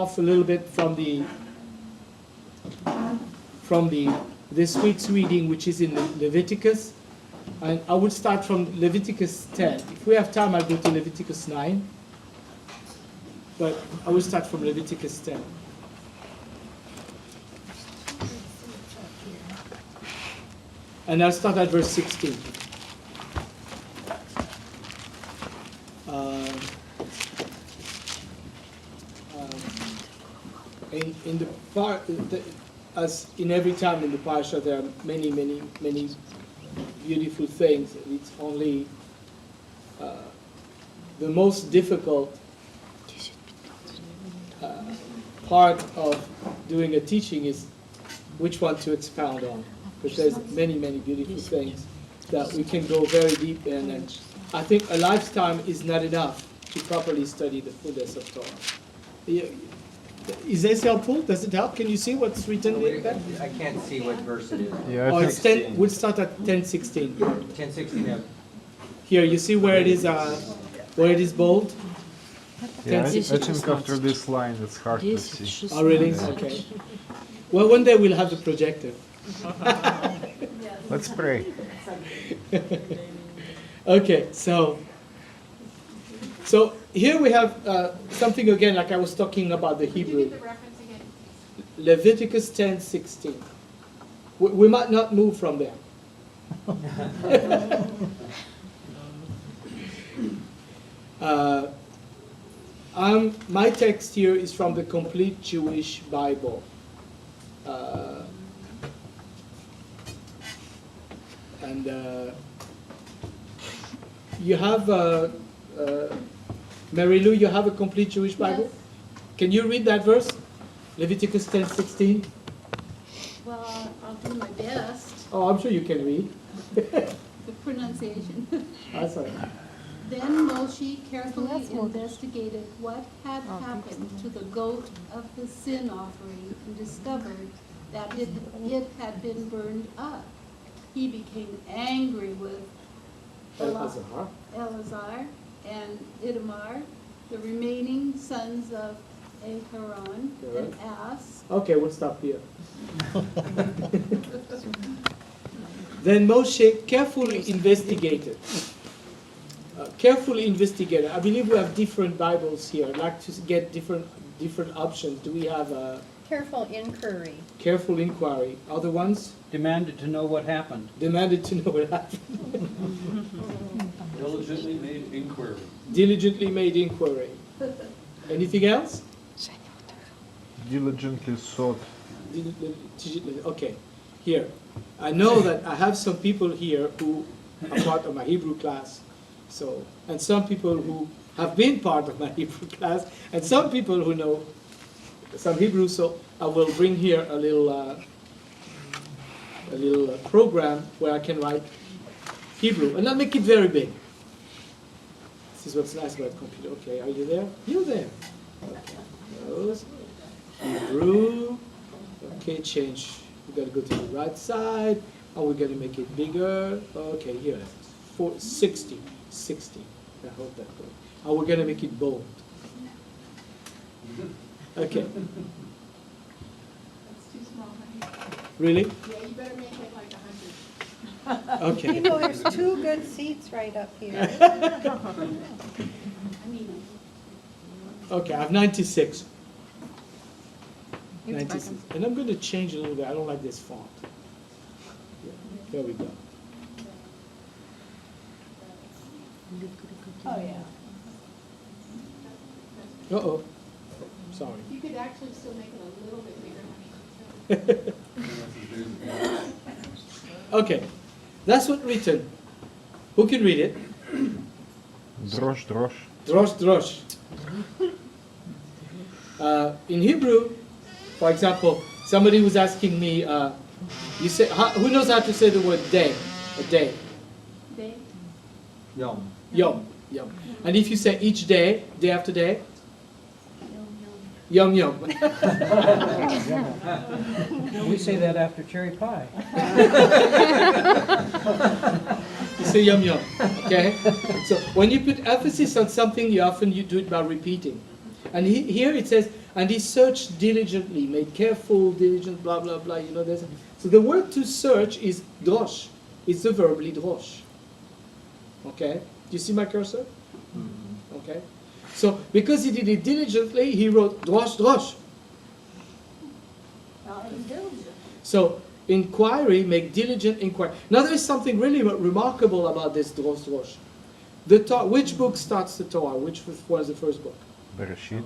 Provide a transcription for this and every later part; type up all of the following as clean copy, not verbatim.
off a little bit from this week's reading, which is in Leviticus. And I will start from Leviticus 10. If we have time, I'll go to Leviticus 9. But I will start from Leviticus 10. And I'll start at verse 16. In the part, as in every time in the Parshat, there are many beautiful things. It's only the most difficult part of doing a teaching is which one to expound on, because there's many beautiful things that we can go very deep in, and I think a lifetime is not enough to properly study the fullness of Torah. Is this helpful? Does it help? Can you see what's written there? I can't see what verse it is. Yeah, Oh, it's 10, we'll start at 10:16. 10:16. Yeah. Here, you see where it is bold? yeah, I think after this line it's hard to see. Oh, really? Okay. Well, one day we'll have the projector. Let's pray. Okay, so here we have something again, like I was talking about the Hebrew. Can you get the reference again? Leviticus 10:16. We might not move from there. My text here is from the Complete Jewish Bible. And you have, Mary Lou, you have a Complete Jewish Bible? Yes. Can you read that verse? Leviticus 10:16. Well, I'll do my best. Oh, I'm sure you can read. The pronunciation. That's all right. Then Moshe carefully investigated what had happened to the goat of the sin offering and discovered that it had been burned up. He became angry with Eleazar and Itamar, the remaining sons of Aharon, and asked, Okay, we'll stop here. Then Moshe carefully investigated. I believe we have different Bibles here. I'd like to get different options. Do we have a Careful inquiry. careful inquiry? Other ones? Demanded to know what happened. Demanded to know what happened. Diligently made inquiry. Diligently made inquiry. Anything else? Diligently sought. Okay, here. I know that I have some people here who are part of my Hebrew class. So, and some people who have been part of my Hebrew class, and some people who know some Hebrew. So I will bring here a little program where I can write Hebrew, and I'll make it very big. This is what's nice about computer. Okay, are you there? You're there. Okay, those Hebrew. Okay, change. We got to go to the right side, and we're going to make it bigger. Okay, here, 60. I hope that goes. And we're going to make it bold. Okay. that's too small, honey. Really? Yeah, you better make it like 100. Okay. You know, there's 2 good seats right up here. I mean, Okay, I have 96. You- 96. And I'm going to change a little bit. I don't like this font. Yeah, there we go. Oh, yeah. Uh-oh. Sorry. you could actually still make it a little bit bigger, honey. Okay, that's what written. Who can read it? Drosh, drosh. Drosh. In Hebrew, for example, somebody was asking me, you say, who knows how to say the word day? A day. Day? Yom. Yom. And if you say each day, day after day? Yum. We say that after cherry pie. You say yum. Okay? So when you put emphasis on something, you do it by repeating. And here it says, And he searched diligently, made careful, diligent, blah, blah, blah. You know, so the word to search is drosh. It's the verb lidrosh. Okay? Do you see my cursor? Okay? So, because he did it diligently, he wrote drosh, drosh. So, inquiry, make diligent inquiry. Now, there is something really remarkable about this drosh, drosh. Which book starts the Torah? Which was the first book? Bereshit.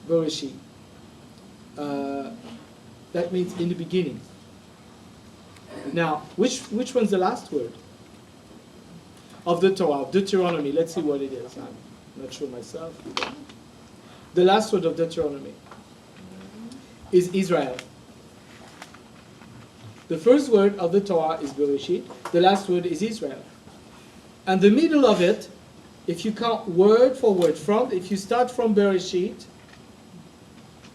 Bereshit. That means in the beginning. Now, which one's the last word of the Torah, of Deuteronomy? Let's see what it is. I'm not sure myself. The last word of Deuteronomy is Israel. The first word of the Torah is Bereshit. The last word is Israel. And the middle of it, if you count word for word, if you start from Bereshit,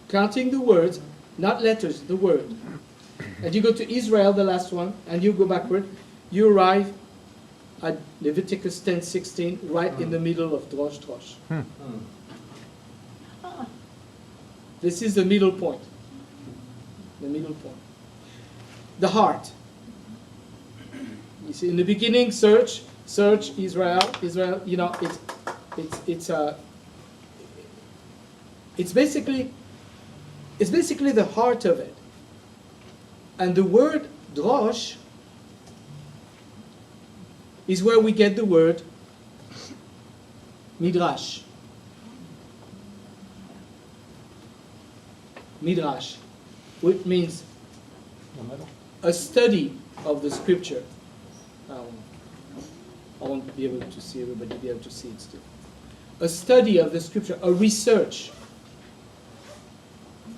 counting the words, not letters, the word, and you go to Israel, the last one, and you go backward, you arrive at Leviticus 10:16, right in the middle of Drosh Drosh. This is the middle point. The middle point. The heart. You see, in the beginning, search Israel. You know, it's basically the heart of it. And the word drosh is where we get the word Midrash. Midrash, which means a study of the scripture. I won't be able to see everybody, be able to see it still. A study of the scripture, a research.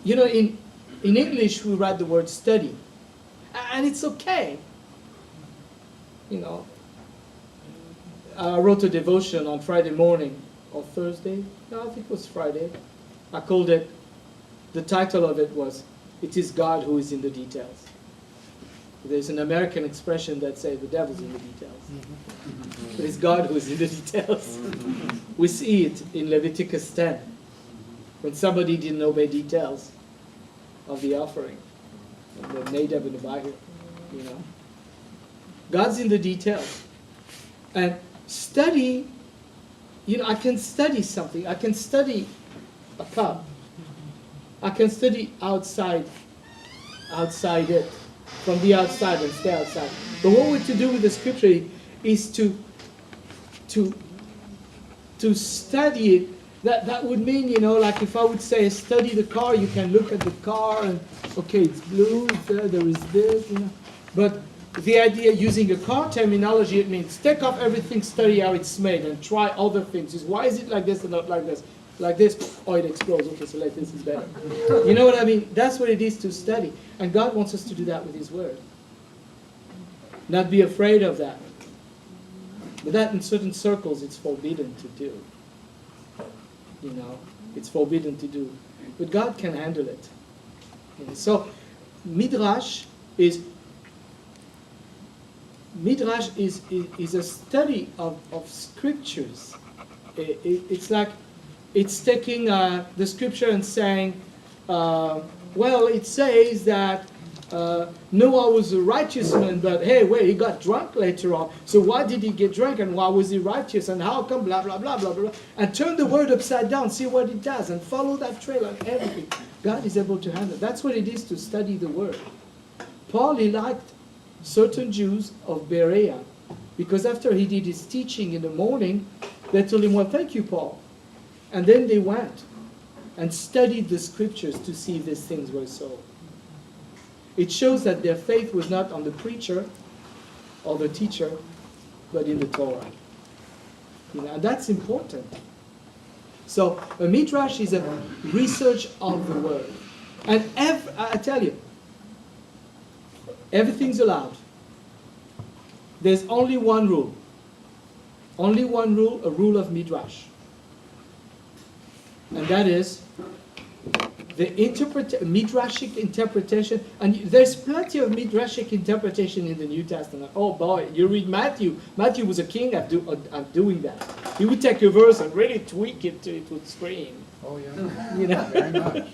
You know, in English we write the word study. And it's okay. You know, I wrote a devotion on Friday morning, or Thursday. No, I think it was Friday. I called it, the title of it was, "It is God who is in the details." There's an American expression that says the devil's in the details. But it's God who is in the details. We see it in Leviticus 10, when somebody didn't obey details of the offering. The Nadab and Abihu, you know. God's in the details. And study, you know, I can study something. I can study a cup. I can study outside it, from the outside and stay outside. But what we're to do with the scripture is to study it. That would mean, you know, like if I would say study the car, you can look at the car and, okay, it's blue, there is this, you know. But the idea, using a car terminology, it means take off everything, study how it's made, and try other things. Is why is it like this and not like this? Like this, oh, it explodes. Okay, so like this is better. You know what I mean? That's what it is to study. And God wants us to do that with His Word. Not be afraid of that. But that in certain circles, it's forbidden to do. You know, it's forbidden to do. But God can handle it. And so, Midrash is a study of scriptures. It's like, it's taking the scripture and saying, well, it says that Noah was a righteous man, but hey, wait, he got drunk later on. So why did he get drunk, and why was he righteous, and how come, blah, blah, blah, blah, blah. And turn the word upside down, see what it does, and follow that trail and everything. God is able to handle it. That's what it is to study the word. Paul, he liked certain Jews of Berea, because after he did his teaching in the morning, they told him, well, thank you, Paul. And then they went and studied the scriptures to see if these things were so. It shows that their faith was not on the preacher or the teacher, but in the Torah. You know, and that's important. So a midrash is a research of the word. And I tell you, everything's allowed. There's only one rule. Only one rule, a rule of midrash. And that is, the Midrashic interpretation, and there's plenty of Midrashic interpretation in the New Testament. Oh boy, you read Matthew. Matthew was a king at doing that. He would take a verse and really tweak it till it would scream. Oh, yeah. You know, Very much.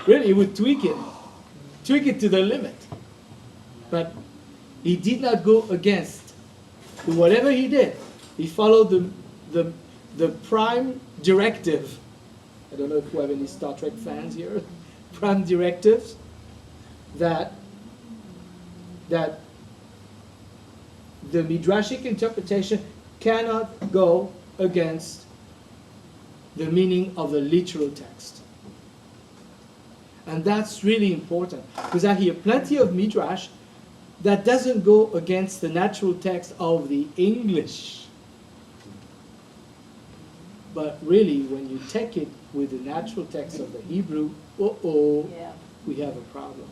really, he would tweak it to the limit. But he did not go against. Whatever he did, he followed the prime directive. I don't know if we have any Star Trek fans here. Prime directives that the Midrashic interpretation cannot go against the meaning of the literal text. And that's really important, because I hear plenty of Midrash that doesn't go against the natural text of the English. But really, when you take it with the natural text of the Hebrew, Yeah. we have a problem.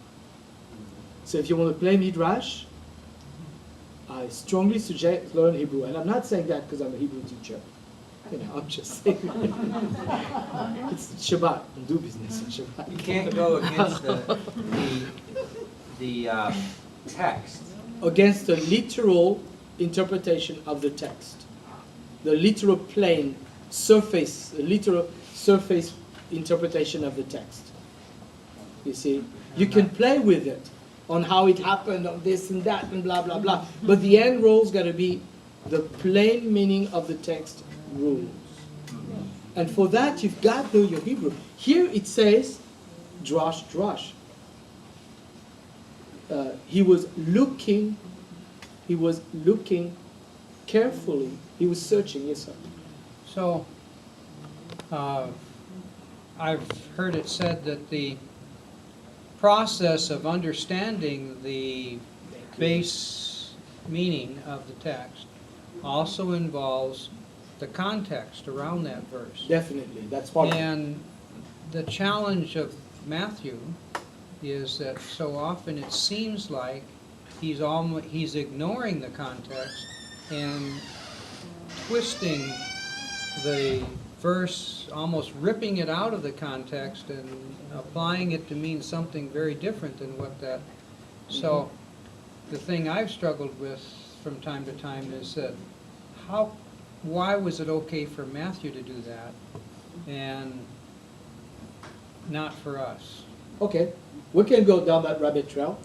So if you want to play Midrash, I strongly suggest learn Hebrew. And I'm not saying that because I'm a Hebrew teacher. You know, I'm just saying. It's Shabbat. Do business on Shabbat. You can't go against the text. Against the literal interpretation of the text. The literal plain surface, the literal surface interpretation of the text. You see? You can play with it on how it happened, on this and that, and blah, blah, blah. But the end rule's got to be the plain meaning of the text rules. And for that, you've got to know your Hebrew. Here it says, drash, drash. He was looking carefully. He was searching, yes, sir. So, I've heard it said that the process of understanding the base meaning of the text also involves the context around that verse. Definitely, that's part of it. And the challenge of Matthew is that so often it seems like he's ignoring the context and twisting the verse, almost ripping it out of the context and applying it to mean something very different than what that. So the thing I've struggled with from time to time is that why was it okay for Matthew to do that and not for us? Okay, we can go down that rabbit trail.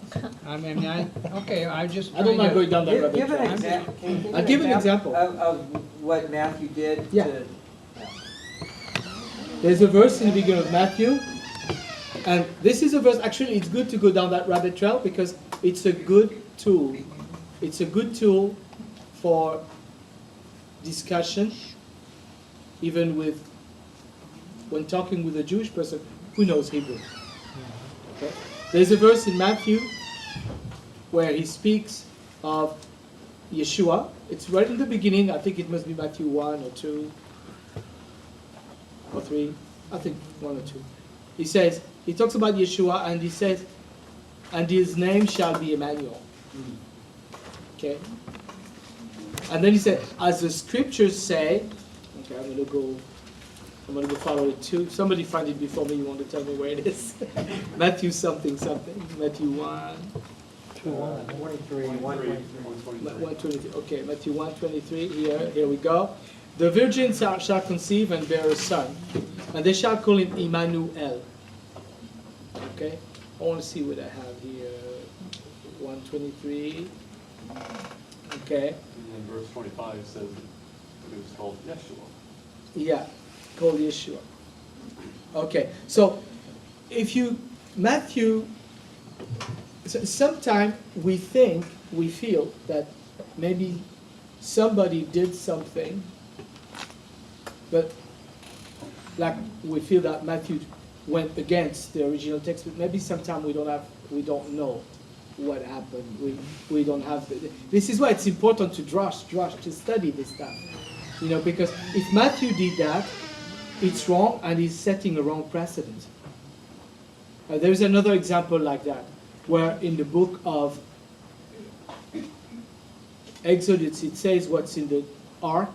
I mean, I just. I don't mind going down that rabbit Give an trail. example. Can you I'll give an example. of what Matthew did Yeah. to... There's a verse in the beginning of Matthew, and this is a verse, actually it's good to go down that rabbit trail because it's a good tool. It's a good tool for discussion, even when talking with a Jewish person who knows Hebrew. Okay? There's a verse in Matthew where he speaks of Yeshua. It's right in the beginning. I think it must be Matthew 1 or 2 or 3. I think 1 or 2. He talks about Yeshua and he says, and his name shall be Emmanuel. Okay? And then he said, as the scriptures say, okay, I'm going to go follow it too. Somebody find it before me. You want to tell me where it is? Matthew something. Matthew 1. 23, 123. Okay, Matthew 1:23. Here we go. The virgin shall conceive and bear a son, and they shall call him Emmanuel. Okay, I want to see what I have here. 1:23. Okay. And then verse 25 says it was called Yeshua. Yeah, called Yeshua. Okay, so Matthew, sometimes we feel that maybe somebody did something, but like we feel that Matthew went against the original text, but maybe sometimes we don't know what happened. We don't have this is why it's important to to study this stuff. You know, because if Matthew did that, it's wrong and he's setting a wrong precedent. There's another example like that, where in the book of Exodus it says what's in the ark,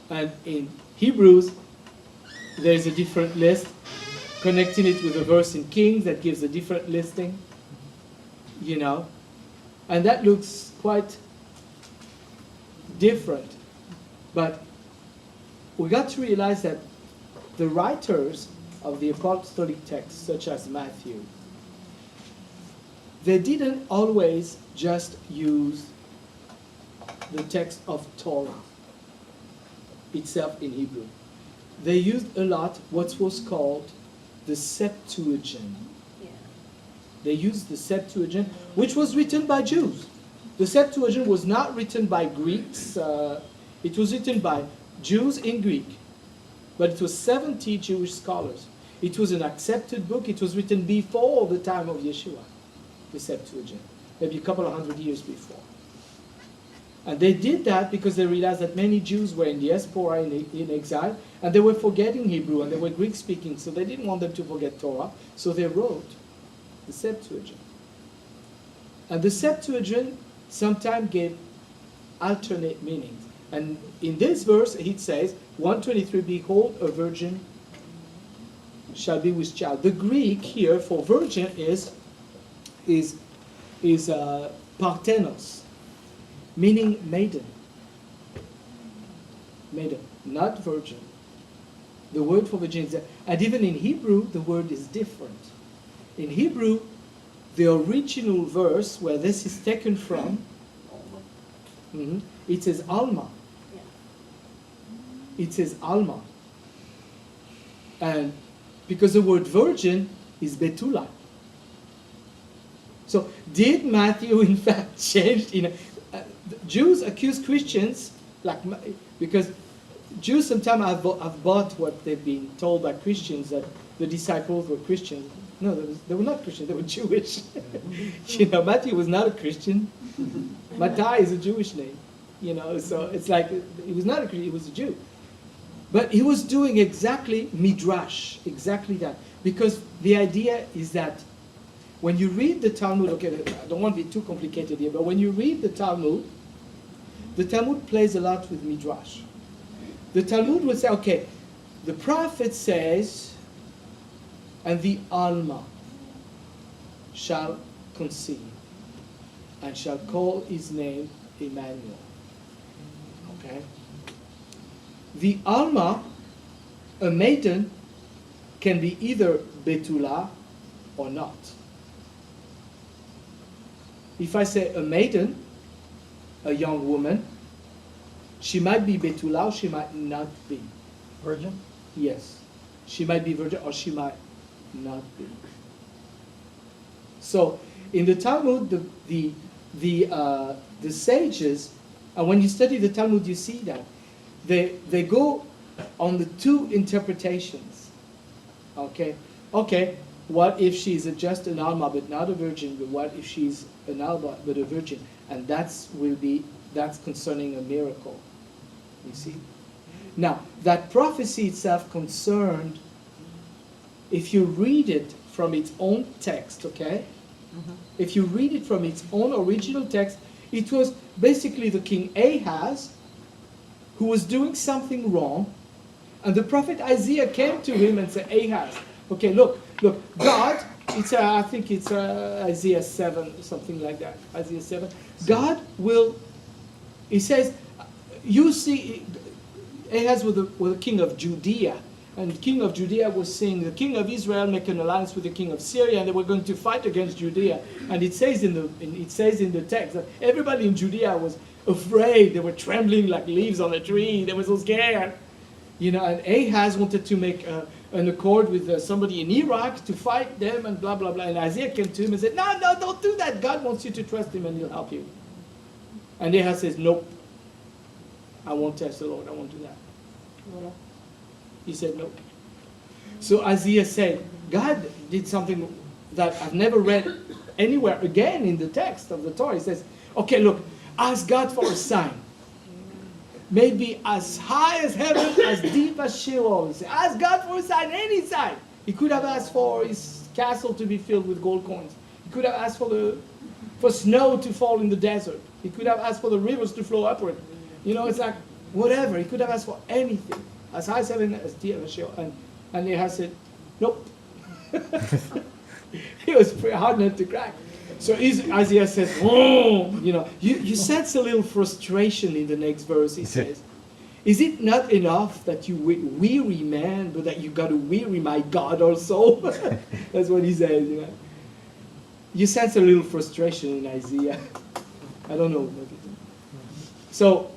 and in Hebrews there's a different list. connecting it with a verse in Kings that gives a different listing, you know, and that looks quite different. But we got to realize that the writers of the apostolic texts, such as Matthew, they didn't always just use the text of Torah itself in Hebrew. They used a lot what was called the Septuagint. Yeah. They used the Septuagint, which was written by Jews. The Septuagint was not written by Greeks. It was written by Jews in Greek. But it was 70 Jewish scholars. It was an accepted book. It was written before the time of Yeshua, the Septuagint, maybe a couple of hundred years before. And they did that because they realized that many Jews were in diaspora, in exile, and they were forgetting Hebrew, and they were Greek-speaking, so they didn't want them to forget Torah, so they wrote the Septuagint. And the Septuagint sometimes gave alternate meanings. And in this verse, it says, 123, behold, a virgin shall be with child. The Greek here for virgin is parthenos, meaning maiden. Maiden, not virgin. The word for virgin is, and even in Hebrew, the word is different. In Hebrew, the original verse where this is taken from, it says Alma. It says Alma. And because the word virgin is Betula. So did Matthew in fact change? Jews accuse Christians, because Jews sometimes have bought what they've been told by Christians that the disciples were Christians. No, they were not Christians, they were Jewish. Matthew was not a Christian. Mattai is a Jewish name. So it's like, he was not a Christian, he was a Jew. But he was doing exactly Midrash, exactly that. Because the idea is that when you read the Talmud, okay, I don't want to be too complicated here, but when you read the Talmud plays a lot with Midrash. The Talmud will say, okay, the prophet says, and the Alma shall conceive, and shall call his name Emmanuel. Okay? The Alma, a maiden, can be either Betula or not. If I say a maiden, a young woman, she might be Betula or she might not be. Virgin? Yes. She might be virgin or she might not be. So in the Talmud, the sages, and when you study the Talmud, you see that they go on the two interpretations. Okay, what if she's just an Alma but not a virgin? But what if she's an Alma but a virgin? And that's concerning a miracle. You see? Now, that prophecy itself concerned, if you read it from its own text, okay? If you read it from its own original text, it was basically the king Ahaz who was doing something wrong, and the prophet Isaiah came to him and said, Ahaz, okay, look, God, I think it's Isaiah 7, something like that, Isaiah 7. God will, he says, you see, Ahaz was the king of Judea, and the king of Judea was saying, the king of Israel make an alliance with the king of Syria, and they were going to fight against Judea. And it says in the text that everybody in Judea was afraid. They were trembling like leaves on a tree. They were so scared. And Ahaz wanted to make an accord with somebody in Iraq to fight them and blah, blah, blah. And Isaiah came to him and said, no, don't do that. God wants you to trust him and he'll help you. And Ahaz says, nope. I won't test the Lord. I won't do that. He said no. So Isaiah said, God did something that I've never read anywhere again in the text of the Torah. He says, okay, look, ask God for a sign. Maybe as high as heaven, as deep as Sheol. Ask God for a sign, any sign. He could have asked for his castle to be filled with gold coins. He could have asked for snow to fall in the desert. He could have asked for the rivers to flow upward. It's like, whatever. He could have asked for anything. As high as heaven, as deep as Sheol. And Ahaz said, nope, It was pretty hard not to cry. So Isaiah says, oh, you sense a little frustration in the next verse. He says, is it not enough that you weary man, but that you got to weary my God also? That's what he says. You sense a little frustration in Isaiah. I don't know. So,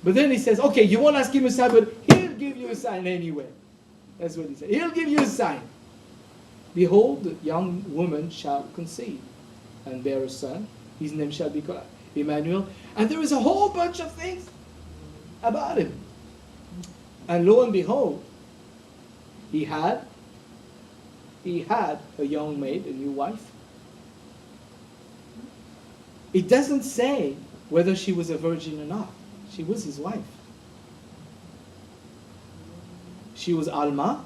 but then he says, okay, you won't ask him a sign, but he'll give you a sign anyway. That's what he said. He'll give you a sign. Behold, the young woman shall conceive and bear a son. His name shall be called Emmanuel. And there is a whole bunch of things about him. And lo and behold, he had a young maid, a new wife. It doesn't say whether she was a virgin or not. She was his wife. She was Alma.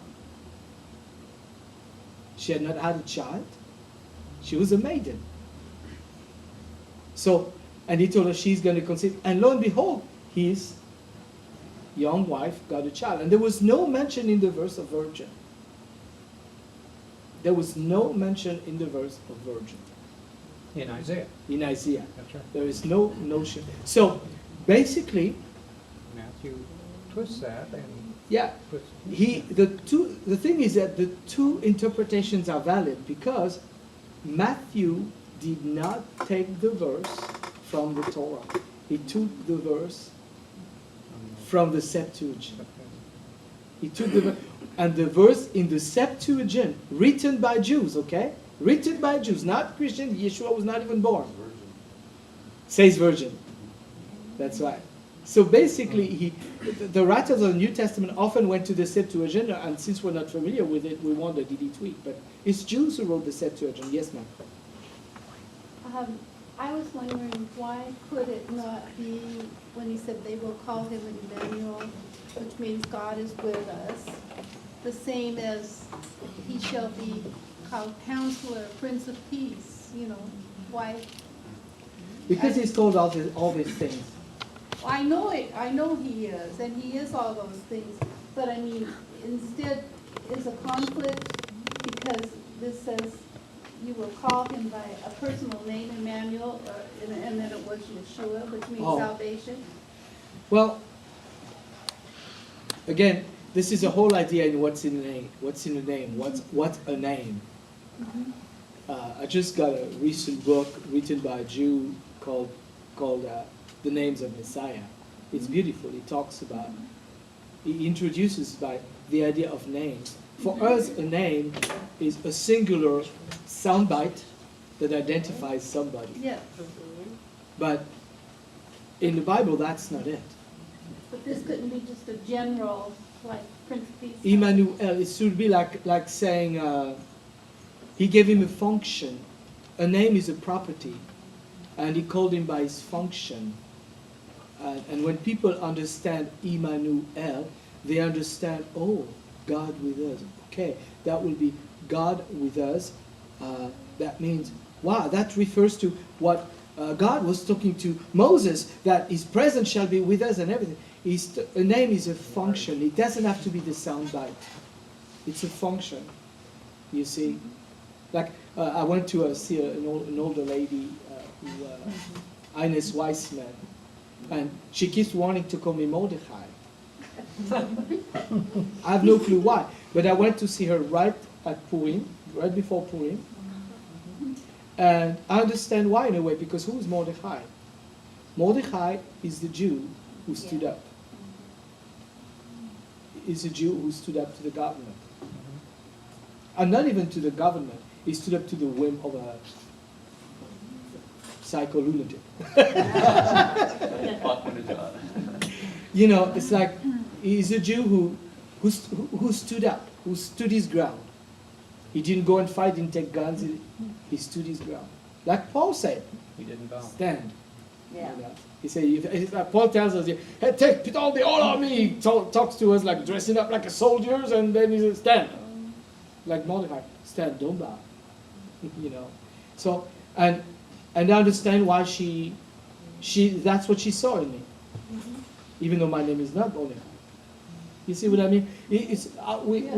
She had not had a child. She was a maiden. So, and he told her she's going to conceive. And lo and behold, his young wife got a child. And there was no mention in the verse of virgin. There was no mention in the verse of virgin. In Isaiah. In Isaiah. That's right. There is no notion. So, basically, Matthew twists that and yeah, puts. the thing is that the two interpretations are valid because Matthew did not take the verse from the Torah. He took the verse from the Septuagint. He took the and the verse in the Septuagint, written by Jews, okay? Written by Jews, not Christian. Yeshua was not even born. Says virgin. That's right. So basically, the writers of the New Testament often went to the Septuagint, and since we're not familiar with it, we wonder, did he tweak? But it's Jews who wrote the Septuagint. Yes, ma'am. I was wondering, why could it not be, when he said they will call him Emmanuel, which means God is with us, the same as he shall be called Counselor, Prince of Peace, why? Because he's called all these things. I know it, I know he is, and he is all those things, but I mean, instead is a conflict because this says you will call him by a personal name, Emmanuel, and then it was Yeshua, which means salvation. Well, again, this is a whole idea in what's in the name. What's in the name? What's a name? Mm-hmm. I just got a recent book written by a Jew called The Names of Messiah. It's beautiful. He talks about, he introduces by the idea of names. For us, a name is a singular soundbite that identifies somebody. Yeah, But in the Bible, that's not it. but this couldn't be just a general, like Prince of Peace. Emmanuel, it should be like saying he gave him a function. A name is a property, and he called him by his function. And when people understand Emmanuel, they understand, oh, God with us. Okay, that will be God with us. That means, wow, that refers to what God was talking to Moses, that his presence shall be with us and everything. A name is a function. It doesn't have to be the soundbite. It's a function, you see. Like, I went to see an older lady, Ines Weissman, and she keeps wanting to call me Mordechai. I have no clue why, but I went to see her right at Purim, right before Purim, and I understand why in a way, because who is Mordechai? Mordechai is the Jew who stood up. Is a Jew who stood up to the government. And not even to the government, he stood up to the whim of a psycho-lunatic. It's like, he's a Jew who stood up, who stood his ground. He didn't go and fight, didn't take guns, he stood his ground. Like Paul said, He didn't bow. stand. Yeah. He said, Paul tells us, hey, put on the whole army. He talks to us like dressing up like a soldiers, and then he says, stand. Like Mordecai, stand, don't bow. So, and I understand why she that's what she saw in me. Even though my name is not Mordecai. You see what I mean? We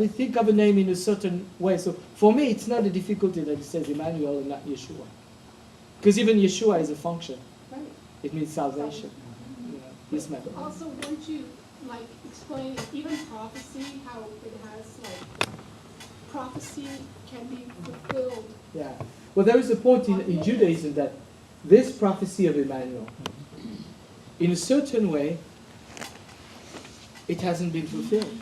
think of a name in a certain way. So for me, it's not a difficulty that it says Emmanuel and not Yeshua. Because even Yeshua is a function. Right. It means salvation. Yes, ma'am. Also, wouldn't you like explain even prophecy, how it has like prophecy can be fulfilled? Yeah. Well, there is a point in Judaism that this prophecy of Emmanuel, in a certain way, it hasn't been fulfilled.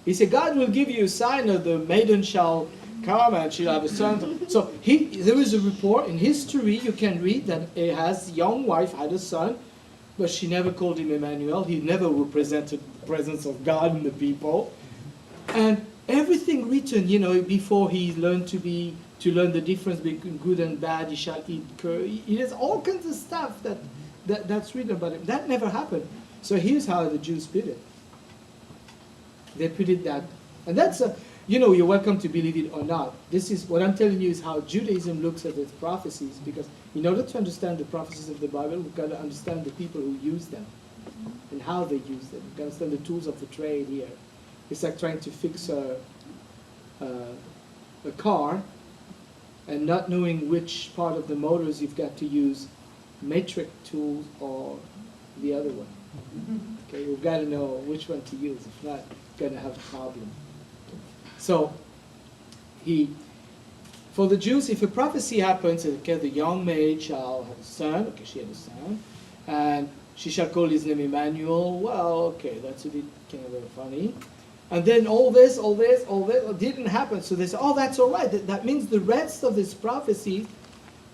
He said, God will give you a sign of the maiden shall come and she'll have a son. So there is a report in history you can read that a young wife had a son, but she never called him Emmanuel. He never represented the presence of God in the people. And everything written, before he learned to learn the difference between good and bad, he shall eat curry. There's all kinds of stuff that's written about him. That never happened. So here's how the Jews put it. They put it that, and that's you're welcome to believe it or not. This is what I'm telling you is how Judaism looks at its prophecies, because in order to understand the prophecies of the Bible, we've got to understand the people who use them and how they use them. We've got to understand the tools of the trade here. It's like trying to fix a car and not knowing which part of the motors you've got to use, metric tools or the other one. Okay, you've got to know which one to use. If not, you're going to have a problem. So, for the Jews, if a prophecy happens, okay, the young maid shall have a son. Okay, she had a son, and she shall call his name Emmanuel. Well, okay, that's a bit kind of funny. And then all this didn't happen. So they say, oh, that's all right. That means the rest of this prophecy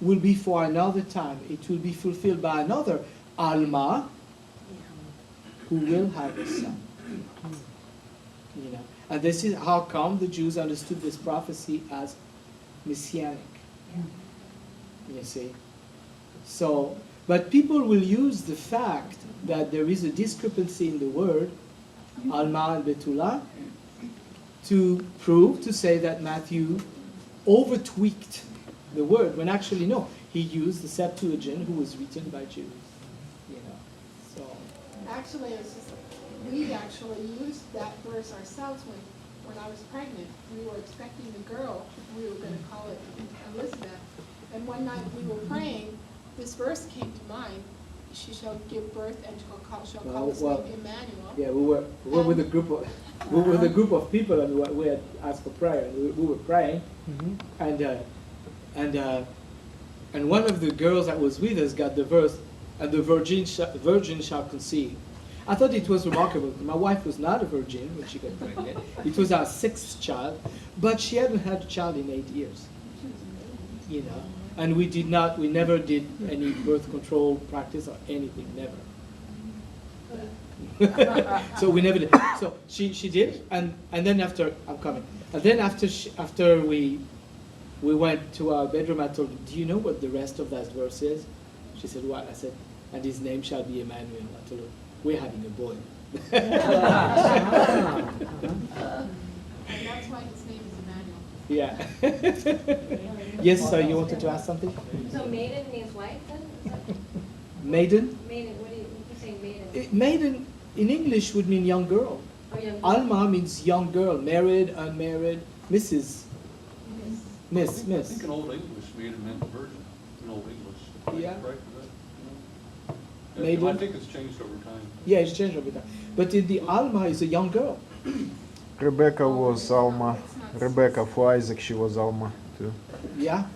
will be for another time. It will be fulfilled by another Alma, who will have a son. And this is how come the Jews understood this prophecy as Messianic. You see? So, but people will use the fact that there is a discrepancy in the word, Alma and Betula, to say that Matthew over-tweaked the word, when actually no, he used the Septuagint, who was written by Jews. So. Actually, it's just, we actually used that verse ourselves when I was pregnant. We were expecting a girl. We were going to call it Elizabeth. And one night we were praying, this verse came to mind. She shall give birth and shall call his name Emmanuel. Yeah, we were with a group of people, and we had asked for prayer. And we were praying, and one of the girls that was with us got the verse, and the virgin shall conceive. I thought it was remarkable. My wife was not a virgin when she got pregnant. It was our 6th child, but she hadn't had a child in 8 years. And we never did any birth control practice or anything, never. So we never did. So she did, and then after, I'm coming. And then after we went to our bedroom, I told her, do you know what the rest of that verse is? She said, what? I said, and his name shall be Emmanuel. I told her, we're having a boy. And that's why his name is Emmanuel. Yeah. Yes, sir, you wanted to ask something? So maiden means wife then? Maiden? Maiden, what do you say maiden? Maiden in English would mean young girl. Oh, young girl. Alma means young girl, married, unmarried, Mrs. Miss. I think in Old English, maiden meant virgin, in Old English. Yeah. Right for that? Maiden. I think it's changed over time. Yeah, it's changed over time. But in the Alma is a young girl. Rebecca was Alma. Rebecca for Isaac, she was Alma too. Yeah.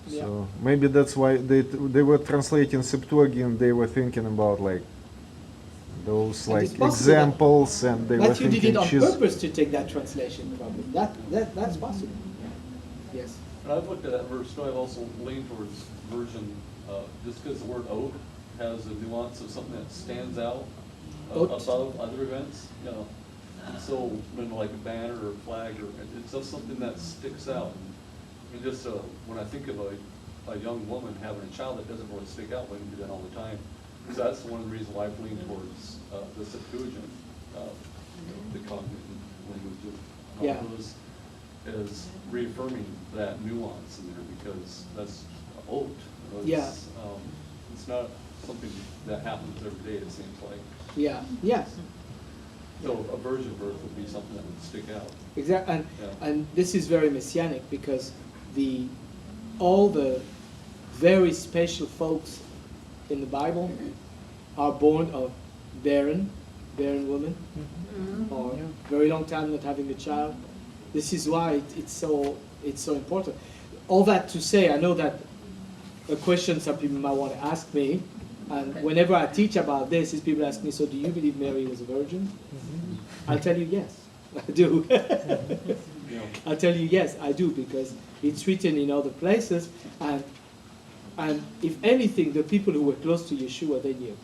So maybe that's why they were translating Septuagint. They were thinking about like those And it's like possible examples, and they were Matthew did it thinking on she's. purpose to take that translation probably. That's possible. Yes. And I've looked at that verse, so I've also leaned towards virgin, just because the word oat has a nuance of something that stands out Oat. above other events, So when like a banner or a flag, or it's just something that sticks out. And just when I think of a young woman having a child, that doesn't really stick out. Women do that all the time. So that's one of the reasons why I've leaned towards the Septuagint, the cognate language of Yeah. those, is reaffirming that nuance in there, because that's oat. Yeah. It's not something that happens every day, it seems like. Yeah. Yes. So a virgin birth would be something that would stick out. Exactly, Yeah. and this is very Messianic because all the very special folks in the Bible are born of barren women, or Yeah. very long time not having a child. This is why it's so important. All that to say, I know that a question some people might want to ask me, and whenever I teach about this, is people ask me, so do you believe Mary was a virgin? I'll tell you yes, I do. Yeah. I'll tell you yes, I do, because it's written in other places, and if anything, the people who were close to Yeshua, they knew.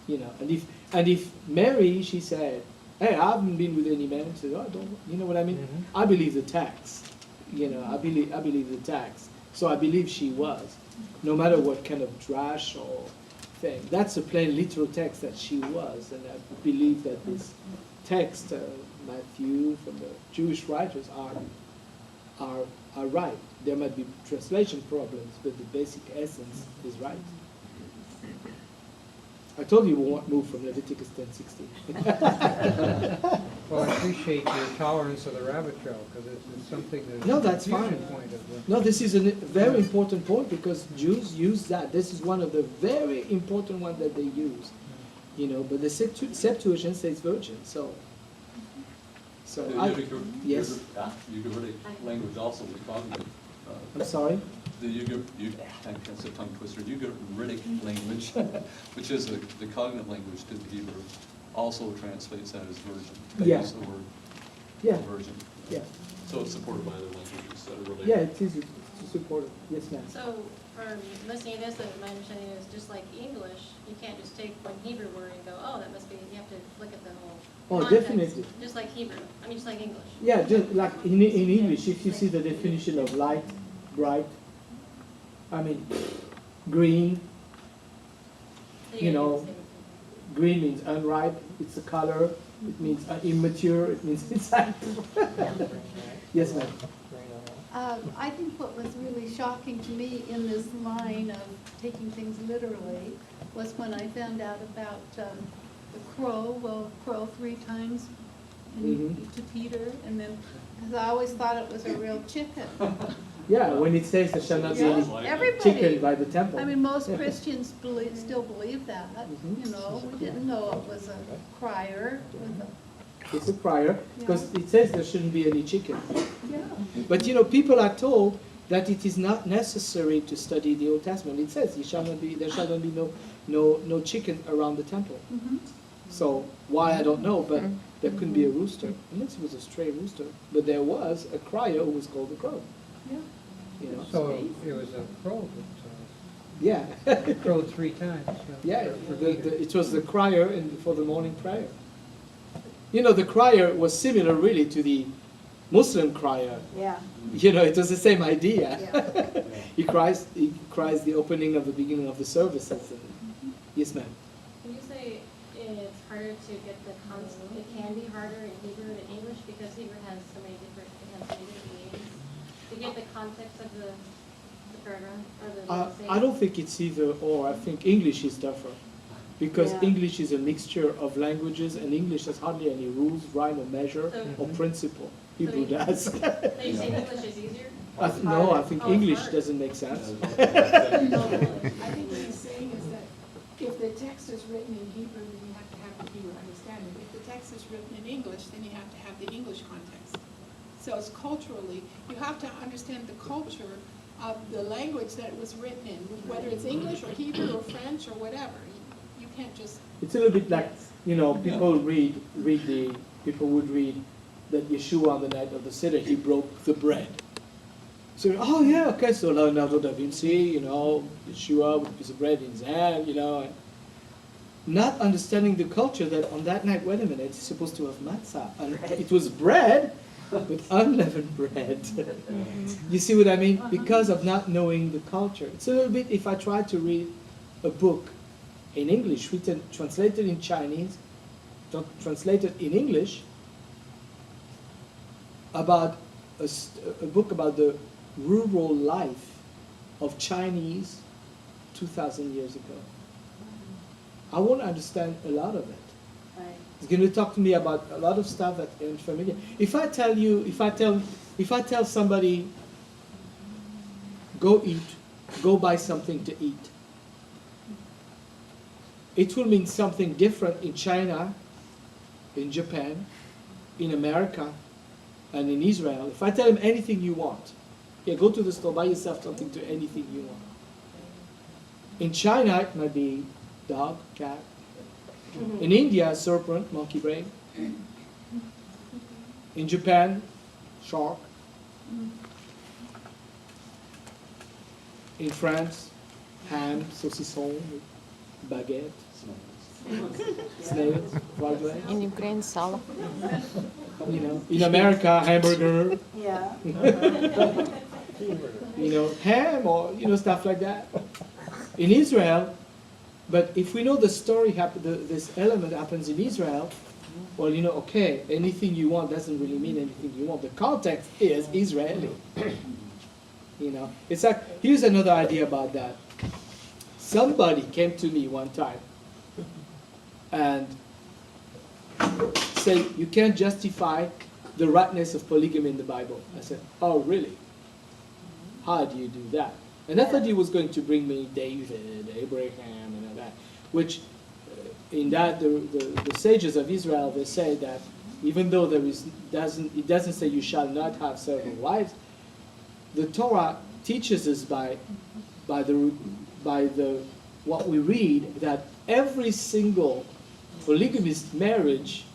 You know, and if Mary, she said, hey, I haven't been with any man, said, oh, don't, you know what I mean? I believe the text. You know, I believe the text. So I believe she was, no matter what kind of trash or thing. That's a plain literal text that she was, and I believe that this text, Matthew, from the Jewish writers, are right. There might be translation problems, but the basic essence is right. I told you we won't move from Leviticus 10:16. Well, I appreciate your tolerance of the rabbit trail, because it's something that's No, that's a confusion fine. point of the. No, this is a very important point because Jews use that. This is one of the very important ones that they use. You know, but the Septuagint says virgin, so. The Yes. Ugaritic language also we talk about. I'm sorry. The that's a tongue twister. Ugaritic language, which is the cognate language to the Hebrew, also translates that as virgin. They Yeah. use the word Yeah. virgin. Yeah. So it's supported by other languages that are related. Yeah, it is supported. Yes, ma'am. So, from listening to this, my understanding is just like English, you can't just take one Hebrew word and go, oh, that must be, you have to look at the whole Oh, context. definitely. Just like Hebrew, I mean, just like English. Yeah, just like in English, if you see the definition of light, bright, I mean, green, So you know, do the same thing. green means unripe, it's a color, it means immature, it means it's Yes, ma'am. I think what was really shocking to me in this line of taking things literally was when I found out about the crow 3 times to Peter, and then, because I always thought it was a real chicken. Yeah, when it says there shall not be Yeah, any everybody. chicken by the temple. I mean, most Christians still believe that, Mhm. you know, we didn't know it was a crier with a, It's a crier, because it says there shouldn't be any chicken. yeah. But you know, people are told that it is not necessary to study the Old Testament. It says there shall not be no chicken around the temple. Mhm. So why, I don't know, but there couldn't be a rooster, unless it was a stray rooster. But there was a crier who was called a crow. Yeah. You know? So it was a crow Yeah. that crowed 3 times. Yeah, it was the crier for the morning prayer. You know, the crier was similar really to the Muslim crier. Yeah. You know, it was the same idea. Yeah. he cries the opening of the beginning of the services. Yes, ma'am. Can you say it's harder to get it can be harder in Hebrew than English because Hebrew has so many different meanings? To get the context of the paragraph or the saying? I don't think it's either or. I think English is tougher. Because Yeah. English is a mixture of languages, and English has hardly any rules, rhyme or measure, or principle. Hebrew does. So you say English is easier? No, I think Oh, it's English hard. doesn't make sense. I think what he's saying is that if the text is written in Hebrew, then you have to have the Hebrew understanding. If the text is written in English, then you have to have the English context. So it's culturally, you have to understand the culture of the language that it was written in, whether it's English or Hebrew or French or whatever. You can't just, It's a little bit like, you know, people would read that Yeshua on the night of the Seder, he broke the bread. So, oh yeah, okay, so Leonardo da Vinci, you know, Yeshua with a piece of bread in his hand, you know, and not understanding the culture that on that night, wait a minute, it's supposed to have matzah. And it was bread, but unleavened bread. You see what I mean? Because of not knowing the culture. It's a little bit, if I try to read a book in English, translated in Chinese, translated in English, about a book about the rural life of Chinese 2,000 years ago. I won't understand a lot of it. Right. He's going to talk to me about a lot of stuff that isn't familiar. If I tell somebody, go eat, go buy something to eat, it will mean something different in China, in Japan, in America, and in Israel. If I tell him anything you want, yeah, go to the store, buy yourself something to anything you want. In China, it might be dog, cat. In India, serpent, monkey brain. In Japan, shark. In France, ham, saucisson, baguette, snails, fried rice. In Ukraine, salo. You know, in America, hamburger. Yeah. You know, ham or stuff like that. In Israel, but if we know the story, this element happens in Israel, well, okay, anything you want doesn't really mean anything you want. The context is Israeli. It's like, here's another idea about that. Somebody came to me one time and said, you can't justify the rightness of polygamy in the Bible. I said, oh, really? How do you do that? And I thought he was going to bring me David, Abraham, and all that, which in that the sages of Israel, they say that even though it doesn't say you shall not have several wives, the Torah teaches us by what we read that every single polygamist marriage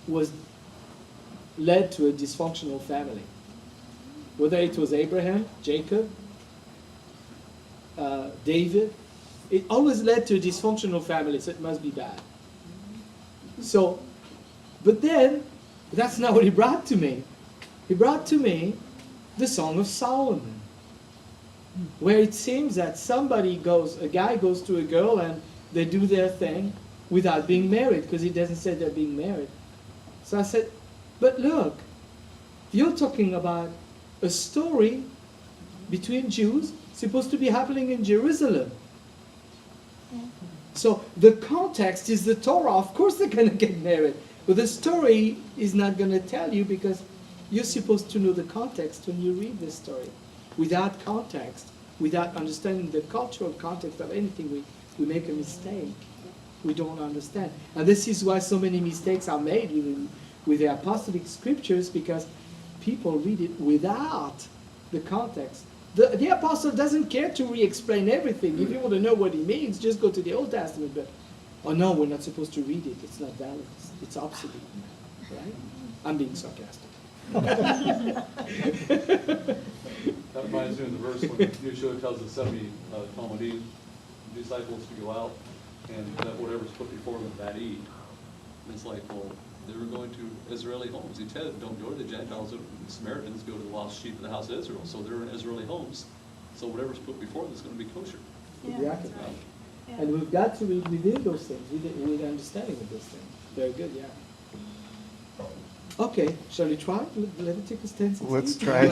was led to a dysfunctional family. Whether it was Abraham, Jacob, David, it always led to a dysfunctional family, so it must be bad. So, but then, that's not what he brought to me. He brought to me the Song of Solomon, where it seems that a guy goes to a girl and they do their thing without being married, because he doesn't say they're being married. So I said, but look, you're talking about a story between Jews supposed to be happening in Jerusalem. So the context is the Torah. Of course they're going to get married. But the story is not going to tell you, because you're supposed to know the context when you read this story. Without context, without understanding the cultural context of anything, we make a mistake. We don't understand. And this is why so many mistakes are made with the apostolic scriptures, because people read it without the context. The apostle doesn't care to re-explain everything. If you want to know what he means, just go to the Old Testament. But, oh no, we're not supposed to read it. It's not valid. It's obsolete. Right? I'm being sarcastic. That reminds me of the verse when Yeshua tells the 70 Talmudim disciples to go out and that whatever's put before them, that eat. And it's like, well, they were going to Israeli homes. He said, don't go to the Gentiles, the Samaritans, go to the lost sheep of the house of Israel. So they're in Israeli homes. So whatever's put before them is going to be kosher. Exactly. And we've got to read within those things, with understanding of those things. Very good, yeah. Okay, shall we try? Leviticus 10. Let's try.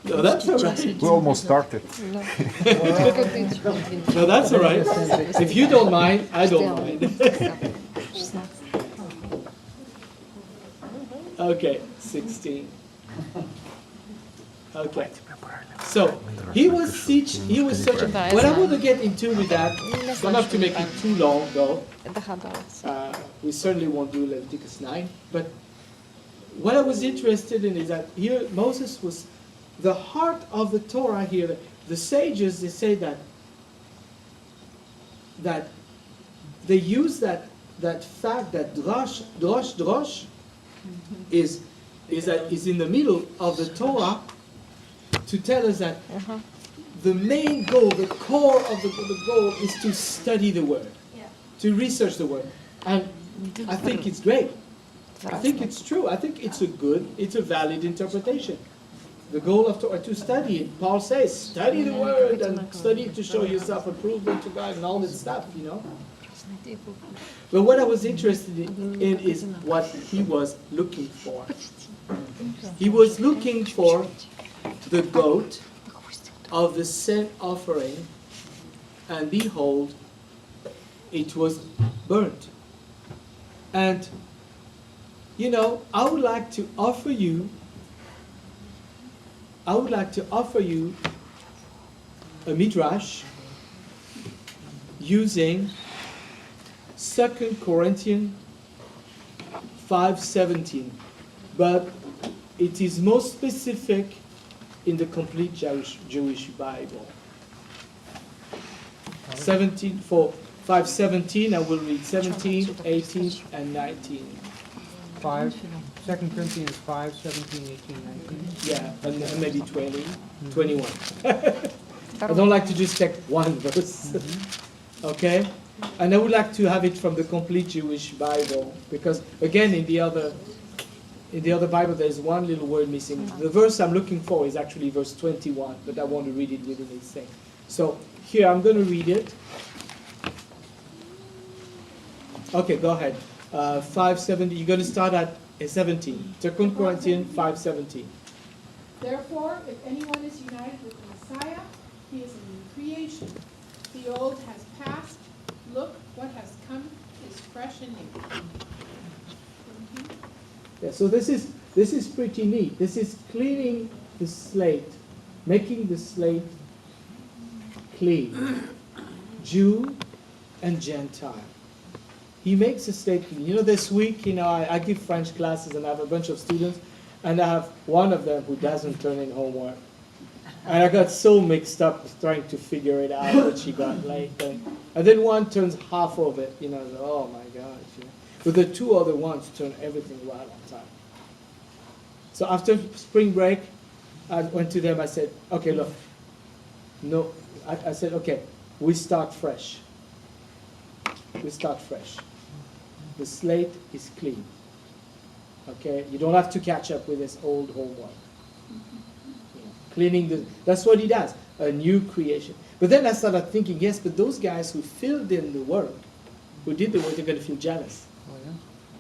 No, that's all right. We almost started. No, that's all right. If you don't mind, I don't mind. Okay, 16. Okay. So he was such a. What I want to get into with that, don't have to make it too long though. We certainly won't do Leviticus 9. But what I was interested in is that here Moses was the heart of the Torah here. The sages, they say that they use that fact that drosh is in the middle of the Torah to tell us that the main goal, the core of the goal is to study the Word, to research the Word. And I think it's great. I think it's true. I think it's a valid interpretation. The goal of Torah, to study it. Paul says, study the Word and study it to show yourself approved unto God and all that stuff, But what I was interested in is what he was looking for. He was looking for the goat of the sin offering and behold, it was burnt. And, you know, I would like to offer you a Midrash using 2 Corinthians 5:17, but it is most specific in the complete Jewish Bible. 17 for 5:17, I will read 17, 18, and 19. 2 Corinthians 5, 17, 18, 19. Yeah, and maybe 20, 21. I don't like to just take one verse. Okay? And I would like to have it from the complete Jewish Bible, because again, in the other Bible, there's one little word missing. The verse I'm looking for is actually verse 21, but I want to read it within its thing. So here, I'm going to read it. Okay, go ahead. 5:17. You're going to start at 17. 2 Corinthians 5:17. Therefore, if anyone is united with the Messiah, he is a new creation. The old has passed. Look, what has come is fresh and new. Yeah, so this is pretty neat. This is cleaning the slate, making the slate clean. Jew and Gentile. He makes a slate clean. You know, this week, you know, I give French classes and I have a bunch of students, and I have one of them who doesn't turn in homework. And I got so mixed up trying to figure it out what she got late. And then one turns half of it, you know, oh my gosh. You know. But the two other ones turn everything right on time. So after spring break, I went to them, I said, okay, look, no, I said, okay, we start fresh. We start fresh. The slate is clean. Okay, you don't have to catch up with this old homework. Cleaning that's what he does, a new creation. But then I started thinking, yes, but those guys who filled in the work, who did the work, they're going to feel jealous. Oh,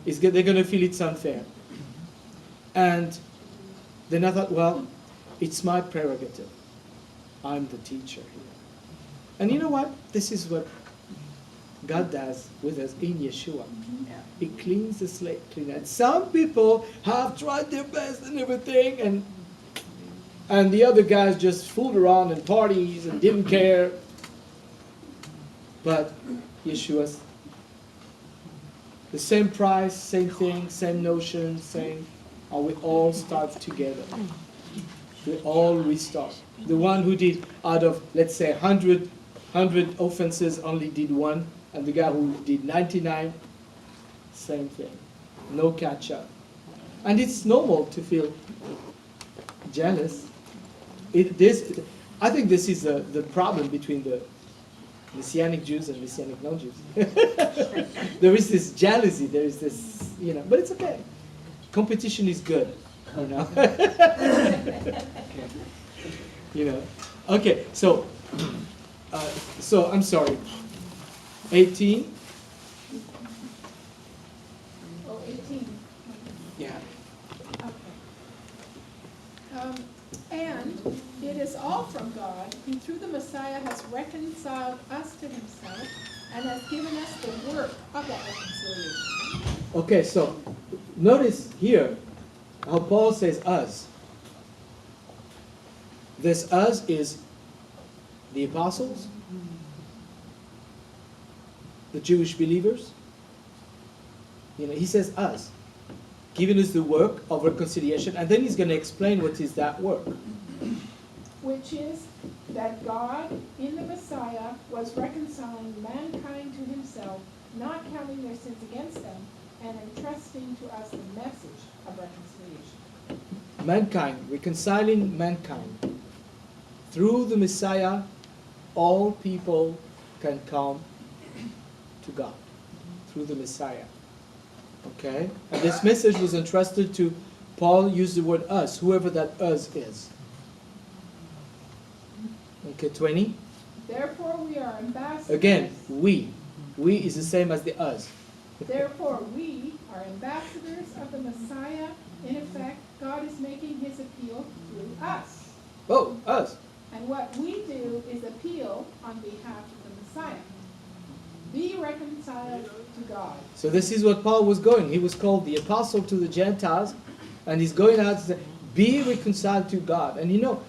yeah. They're going to feel it's unfair. And then I thought, well, it's my prerogative. I'm the teacher here. And you know what? This is what God does with us in Yeshua. He cleans the slate clean. And some people have tried their best and everything, and the other guys just fooled around in parties and didn't care. But Yeshua's the same price, same thing, same notion, same, and we all start together. We all restart. The one who did out of, let's say, 100 offenses only did one, and the guy who did 99, same thing. No catch up. And it's normal to feel jealous. I think this is the problem between the Messianic Jews and Messianic non-Jews. There is this jealousy, there is this, you know, but it's okay. Competition is good, you know. You know. Okay, so I'm sorry. 18. Oh, 18. Yeah. Okay. And it is all from God, who through the Messiah has reconciled us to himself and has given us the work of that reconciliation. Okay, so notice here how Paul says us. This us is the apostles, the Jewish believers. You know, he says us, giving us the work of reconciliation, and then he's going to explain what is that work. Which is that God, in the Messiah, was reconciling mankind to himself, not counting their sins against them, and entrusting to us the message of reconciliation. Mankind, reconciling mankind. Through the Messiah, all people can come to God. Through the Messiah. Okay? And this message was entrusted to, Paul used the word us, whoever that us is. Okay, 20. Therefore we are ambassadors. Again, we. We is the same as the us. Therefore we are ambassadors of the Messiah. In effect, God is making his appeal through us. Oh, us. And what we do is appeal on behalf of the Messiah. Be reconciled to God. So this is what Paul was going. He was called the apostle to the Gentiles, and he's going out to say, be reconciled to God. And you know,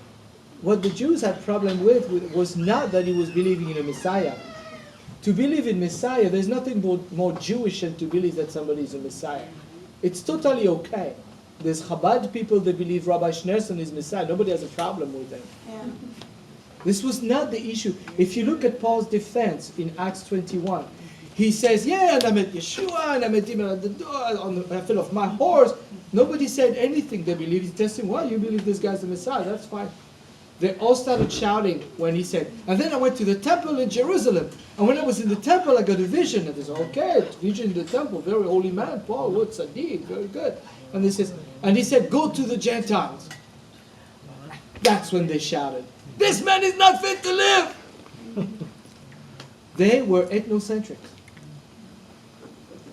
what the Jews had problem with was not that he was believing in a Messiah. To believe in Messiah, there's nothing more Jewish than to believe that somebody is a Messiah. It's totally okay. There's Chabad people that believe Rabbi Schneerson is Messiah. Nobody has a problem with them. Yeah. This was not the issue. If you look at Paul's defense in Acts 21, he says, yeah, and I met Yeshua, and I met him at the door, I fell off my horse. Nobody said anything. They believed. He tested him, well, you believe this guy's the Messiah, that's fine. They all started shouting when he said, and then I went to the temple in Jerusalem. And when I was in the temple, I got a vision. And they said, okay, vision in the temple, very holy man, Paul, what tzaddik, very good. And he said, go to the Gentiles. That's when they shouted, this man is not fit to live. They were ethnocentric.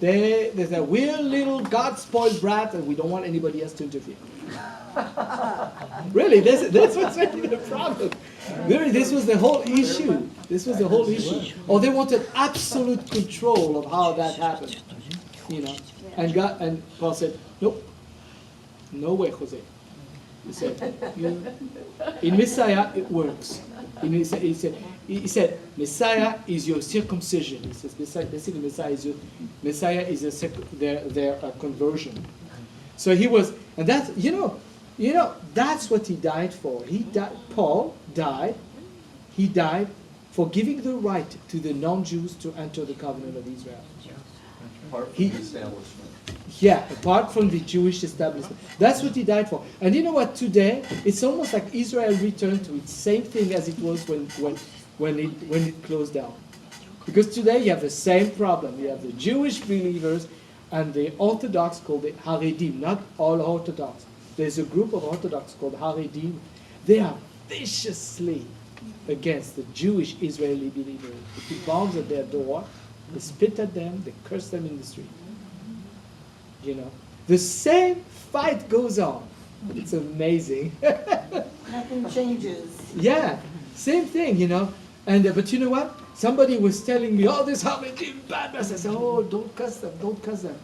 They said, we're little God-spoiled brat and we don't want anybody else to interfere. Really, that's what's really the problem. Really, this was the whole issue. This was the whole issue. Or they wanted absolute control of how that happened. You know, and Paul said, nope, no way, Jose. He said, in Messiah it works. He said, Messiah is your circumcision. He says, basically, Messiah is their conversion. So he was, and that's that's what he died for. Paul died. He died for giving the right to the non-Jews to enter the covenant of Israel. Apart from the establishment. Yeah, apart from the Jewish establishment. That's what he died for. And you know what? Today, it's almost like Israel returned to its same thing as it was when it closed down. Because today you have the same problem. You have the Jewish believers and the Orthodox called the Haredim. Not all Orthodox. There's a group of Orthodox called Haredim. They are viciously against the Jewish Israeli believers. They put bombs at their door. They spit at them. They curse them in the street. You know, the same fight goes on. It's amazing. Nothing changes. Yeah, same thing, you know. And but you know what? Somebody was telling me, "Oh, this Haredim bad." I said, "Oh, don't cuss them, don't cuss them."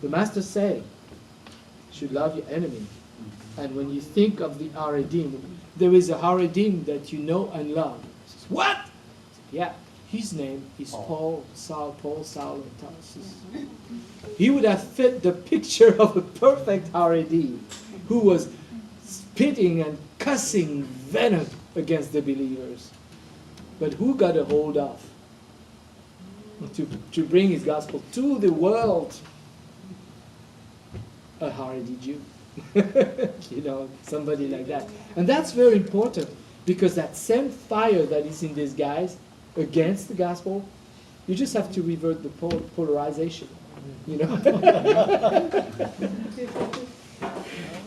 The master said, "You should love your enemy." And when you think of the Haredim, there is a Haredim that you know and love. He says, what? Yeah. His name is Paul, Saul of Tarsus. He would have fit the picture of a perfect Haredi who was spitting and cussing venom against the believers. But who got a hold of to bring his gospel to the world? A Haredi Jew. You know, somebody like that. And that's very important because that same fire that is in these guys against the gospel, you just have to revert the polarization, you know.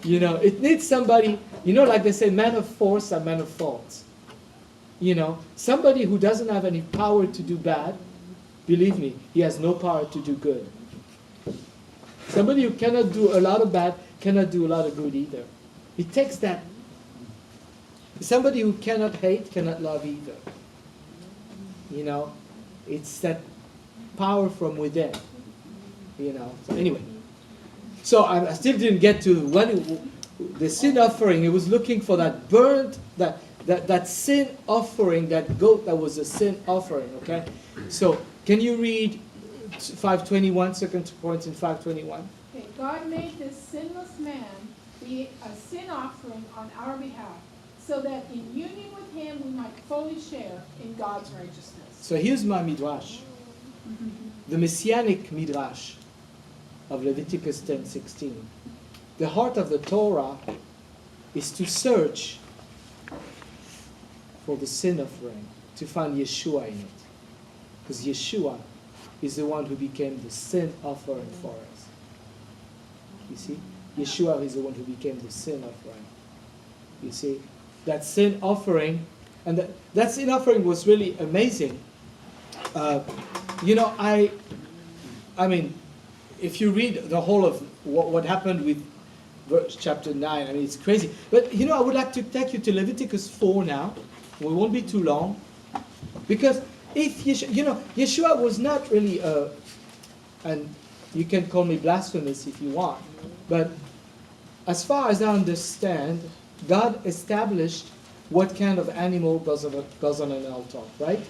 You know, it needs somebody, you know, like they say, man of force and man of faults. You know, somebody who doesn't have any power to do bad, believe me, he has no power to do good. Somebody who cannot do a lot of bad cannot do a lot of good either. It takes that. Somebody who cannot hate cannot love either. You know, it's that power from within. You know. So anyway, so I still didn't get to the sin offering. He was looking for that burnt, that sin offering, that goat that was a sin offering. Okay. So can you read 5:21? Second point in 5:21. Okay, God made this sinless man be a sin offering on our behalf, so that in union with him we might fully share in God's righteousness. So here's my Midrash. The Messianic Midrash of Leviticus 10:16. The heart of the Torah is to search for the sin offering, to find Yeshua in it. Because Yeshua is the one who became the sin offering for us. You see? Yeshua is the one who became the sin offering. You see? That sin offering, and that sin offering was really amazing. You know, I mean, if you read the whole of what happened with verse chapter 9, I mean, it's crazy. But, you know, I would like to take you to Leviticus 4 now. We won't be too long. Because if Yeshua was not really and you can call me blasphemous if you want, but as far as I understand, God established what kind of animal goes on an altar, right?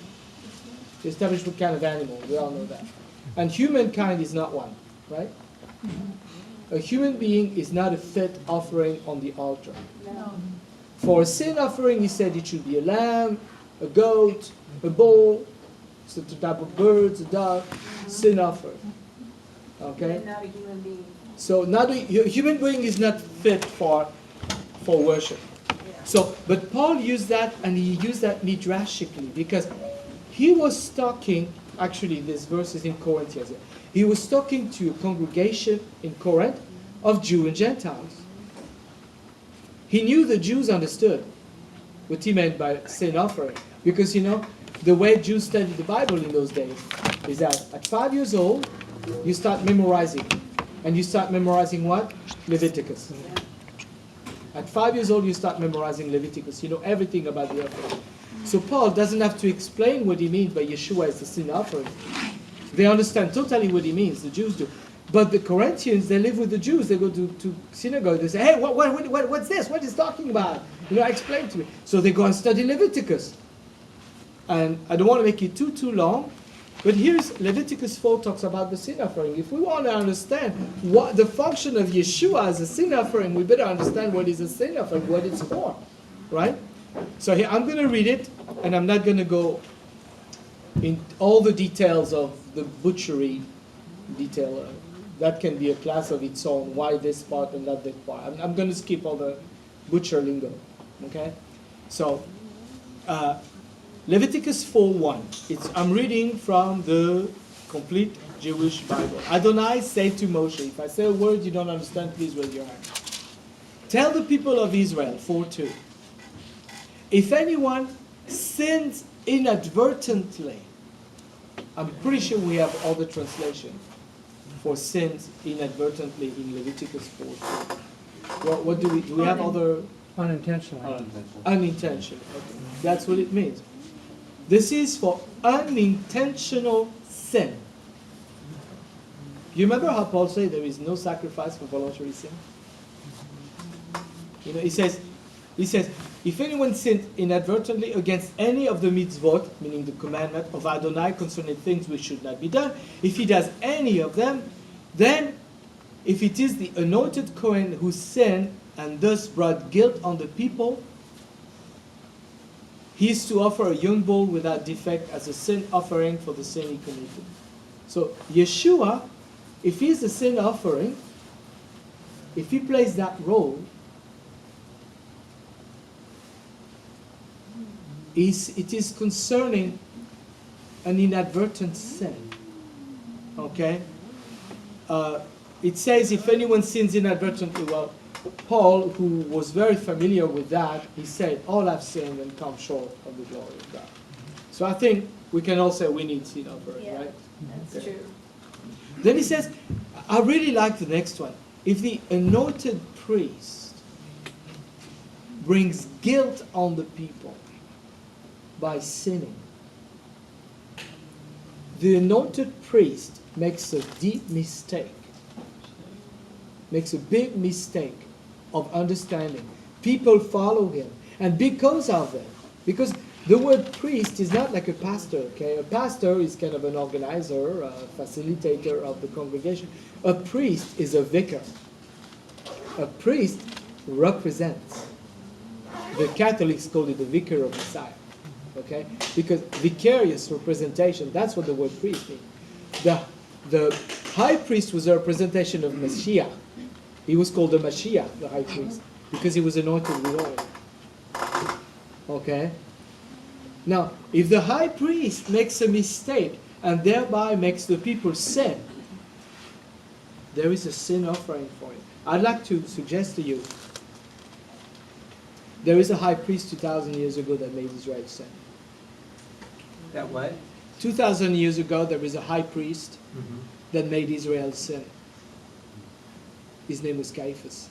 He established what kind of animal, we all know that. And humankind is not one, right? A human being is not a fit offering on the altar. No. For a sin offering, he said it should be a lamb, a goat, a bull, so the type of birds, a dove, sin offering. Okay? Not a human being. So not a human being is not fit for worship. So, but Paul used that, and he used that midrashically, because he was talking, actually this verse is in Corinthians, he was talking to a congregation in Corinth of Jews and Gentiles. He knew the Jews understood what he meant by sin offering, because the way Jews studied the Bible in those days is that at 5 years old, you start memorizing. And you start memorizing what? Leviticus. At 5 years old, you start memorizing Leviticus. You know everything about the offering. So Paul doesn't have to explain what he means by Yeshua as the sin offering. They understand totally what he means, the Jews do. But the Corinthians, they live with the Jews. They go to synagogue. They say, hey, what's this? What is talking about? Explain to me. So they go and study Leviticus. And I don't want to make it too long. But here's Leviticus 4 talks about the sin offering. If we want to understand what the function of Yeshua as a sin offering, we better understand what is a sin offering, what it's for, right? So here I'm going to read it, and I'm not going to go in all the details of the butchery detail. That can be a class of its own. Why this part and not that part? I'm going to skip all the butcher lingo. Okay, so. Leviticus 4:1. I'm reading from the complete Jewish Bible. Adonai said to Moshe, if I say a word you don't understand, please raise your hand. Tell the people of Israel, 4:2. If anyone sins inadvertently, I'm pretty sure we have all the translation for sins inadvertently in Leviticus 4:2. What do we have other? Unintentionally. Unintentional. Okay. That's what it means. This is for unintentional sin. You remember how Paul said there is no sacrifice for voluntary sin? He says, if anyone sins inadvertently against any of the mitzvot, meaning the commandment of Adonai concerning things which should not be done, if he does any of them, then if it is the anointed Kohen who sinned and thus brought guilt on the people, he is to offer a young bull without defect as a sin offering for the sin he committed. So Yeshua, if he is a sin offering, if he plays that role, it is concerning an inadvertent sin. Okay? It says if anyone sins inadvertently, well, Paul, who was very familiar with that, he said, all have sinned and come short of the glory of God. So I think we can all say we need sin offering, right? That's true. Then he says, I really like the next one. If the anointed priest brings guilt on the people by sinning, the anointed priest makes a deep mistake, makes a big mistake of understanding. People follow him. And because of it, because the word priest is not like a pastor, okay? A pastor is kind of an organizer, a facilitator of the congregation. A priest is a vicar. A priest represents. The Catholics call it the vicar of Messiah, okay? Because vicarious representation, that's what the word priest means. The high priest was a representation of Messiah. He was called the Mashiach, the high priest, because he was anointed with oil. Okay? Now, if the high priest makes a mistake and thereby makes the people sin, there is a sin offering for it. I'd like to suggest to you, there is a high priest 2,000 years ago that made Israel sin. That what? 2,000 years ago, there was a high priest that made Israel sin. His name was Caiaphas.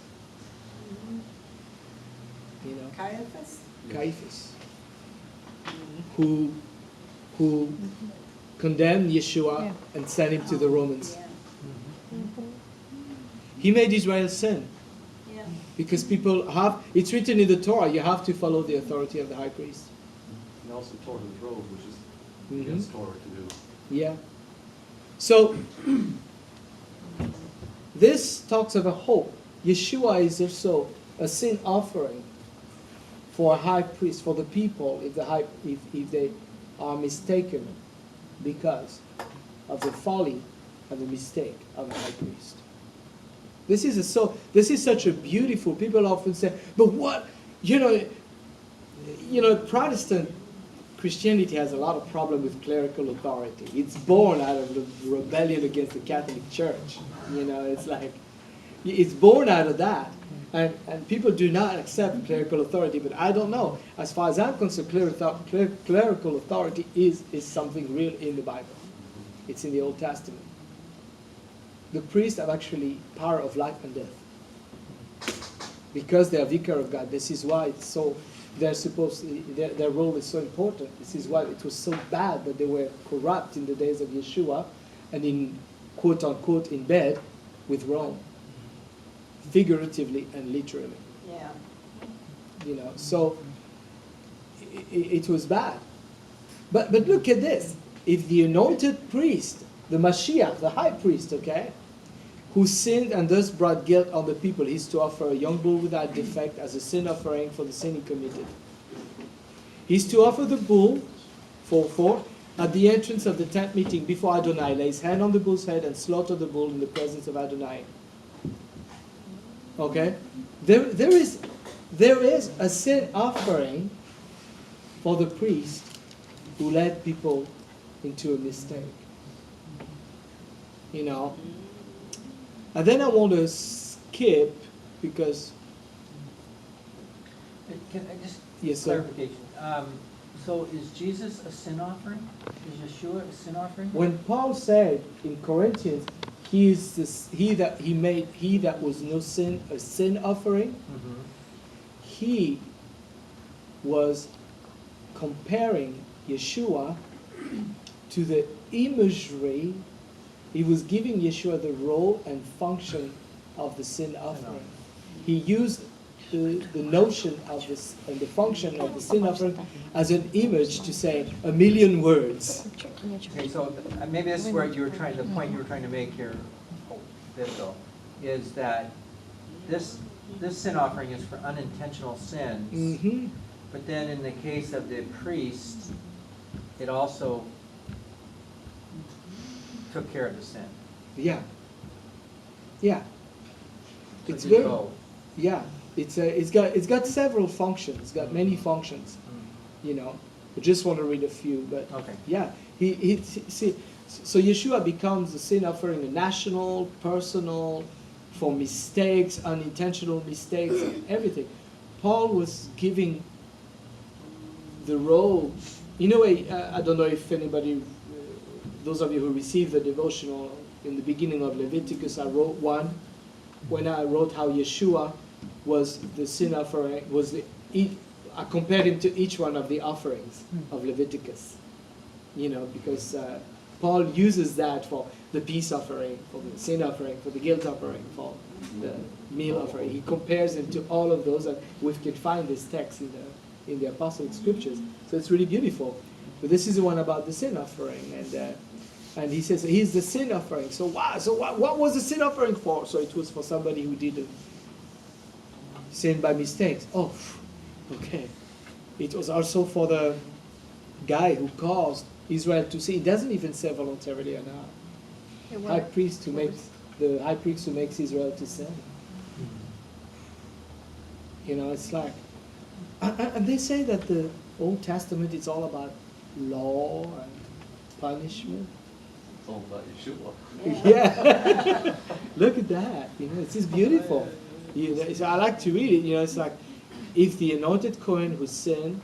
Caiaphas? Caiaphas. Who who condemned Yeshua and sent him to the Romans. He made Israel sin. Yeah. Because people have, it's written in the Torah, you have to follow the authority of the high priest. And also tore his robe, which is Mhm. against Torah to do. Yeah. So, this talks of a hope. Yeshua is also a sin offering for a high priest, for the people, if they are mistaken because of the folly and the mistake of the high priest. This is such a beautiful. People often say, but what, Protestant Christianity has a lot of problem with clerical authority. It's born out of the rebellion against the Catholic Church. It's like, it's born out of that. And people do not accept clerical authority, but I don't know. As far as I'm concerned, clerical authority is something real in the Bible. It's in the Old Testament. The priests have actually power of life and death. Because they are vicar of God. This is why it's so, their role is so important. This is why it was so bad that they were corrupt in the days of Yeshua and in, quote unquote, in bed with Rome. Figuratively and literally. Yeah. So it was bad. But look at this. If the anointed priest, the Mashiach, the high priest, okay, who sinned and thus brought guilt on the people, is to offer a young bull without defect as a sin offering for the sin he committed. He's to offer the bull, 4:4, at the entrance of the tent meeting before Adonai, lay his hand on the bull's head and slaughter the bull in the presence of Adonai. Okay? There is a sin offering for the priest who led people into a mistake. And then I want to skip because Can I just, yes, sir. clarification, so is Jesus a sin offering? Is Yeshua a sin offering? When Paul said in Corinthians, he that was no sin, a sin offering, Mm-hmm. he was comparing Yeshua to the imagery. He was giving Yeshua the role and function of the sin offering. He used the notion of this and the function of the sin offering as an image to say a million words. Okay, so maybe this is where the point you were trying to make here, Bill, is that this sin offering is for unintentional sins. Mm-hmm. But then in the case of the priest, it also took care of the sin. Yeah. Yeah. So It's it did very, both. yeah. It's got several functions. It's got many functions. I just want to read a few, but Okay. yeah. So Yeshua becomes the sin offering, a national, personal, for mistakes, unintentional mistakes, everything. Paul was giving the role. I don't know if anybody, those of you who received the devotional in the beginning of Leviticus, I wrote one when I wrote how Yeshua was the sin offering, I compared him to each one of the offerings of Leviticus. Because Paul uses that for the peace offering, for the sin offering, for the guilt offering, for the meal offering. He compares him to all of those, and we can find this text in the Apostolic Scriptures. So it's really beautiful. But this is the one about the sin offering, and he says he's the sin offering. So wow, what was the sin offering for? So it was for somebody who didn't sin by mistakes. Oh, okay. It was also for the guy who caused Israel to sin. It doesn't even say voluntarily or not. The high priest who makes Israel to sin. It's like, and they say that the Old Testament is all about law and punishment. It's all about Yeshua. Yeah. Look at that. It's just beautiful. So I like to read it. It's like, if the anointed Kohen who sinned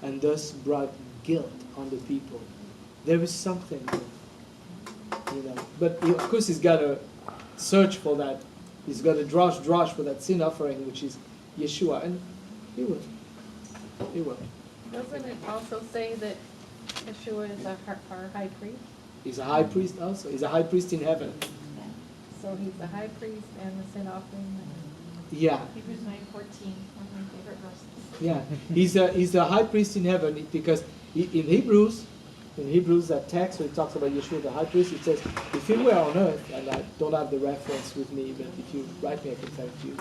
and thus brought guilt on the people, there is something. But of course he's got to search for that. He's got to drash for that sin offering, which is Yeshua, and he will. He will. Doesn't it also say that Yeshua is our high priest, He's a high priest also. He's a high priest in heaven. so he's the high priest and the sin offering. Yeah, Hebrews 9:14, one of my favorite verses. yeah. He's a high priest in heaven because in Hebrews, that text where it talks about Yeshua the high priest, it says, if he were on earth, and I don't have the reference with me, but if you write me, I can tell it to you.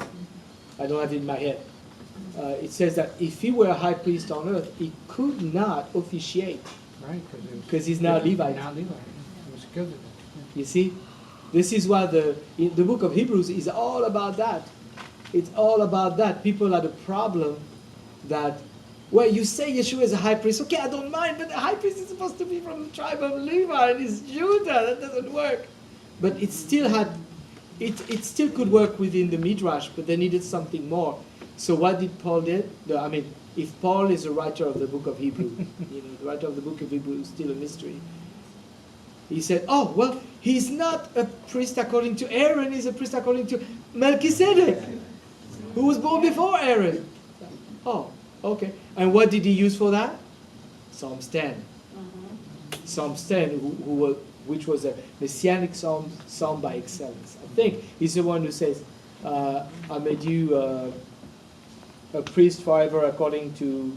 I don't have it in my head. It says that if he were a high priest on earth, he could not officiate Right, because he's now Levite. Now Levite. He was killed at that. You see, this is why the book of Hebrews is all about that. It's all about that. People had a problem that, well, you say Yeshua is a high priest. Okay, I don't mind, but the high priest is supposed to be from the tribe of Levi, and it's Judah. That doesn't work. But it still still could work within the Midrash, but they needed something more. So what did Paul did? If Paul is a writer of the book of Hebrew, the writer of the book of Hebrew is still a mystery. He said, oh, well, he's not a priest according to Aaron, he's a priest according to Melchizedek, who was born before Aaron. Oh, okay. And what did he use for that? Psalms 10. Psalms 10, which was a Messianic psalm by excellence. I think he's the one who says, I made you a priest forever according to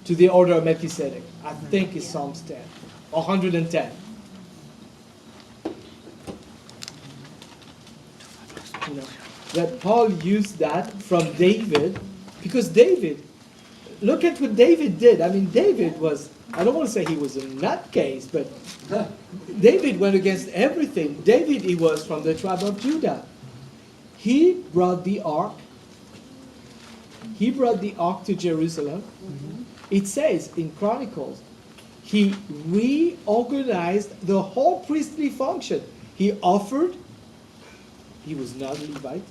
the order of Melchizedek. I think it's Psalms 10. 110. That Paul used that from David, because David, look at what David did. I mean, David was, I don't want to say he was a nutcase, but David went against everything. David, he was from the tribe of Judah. He brought the ark. He brought the ark to Jerusalem. It says in Chronicles, he reorganized the whole priestly function. He offered. He was not a Levite.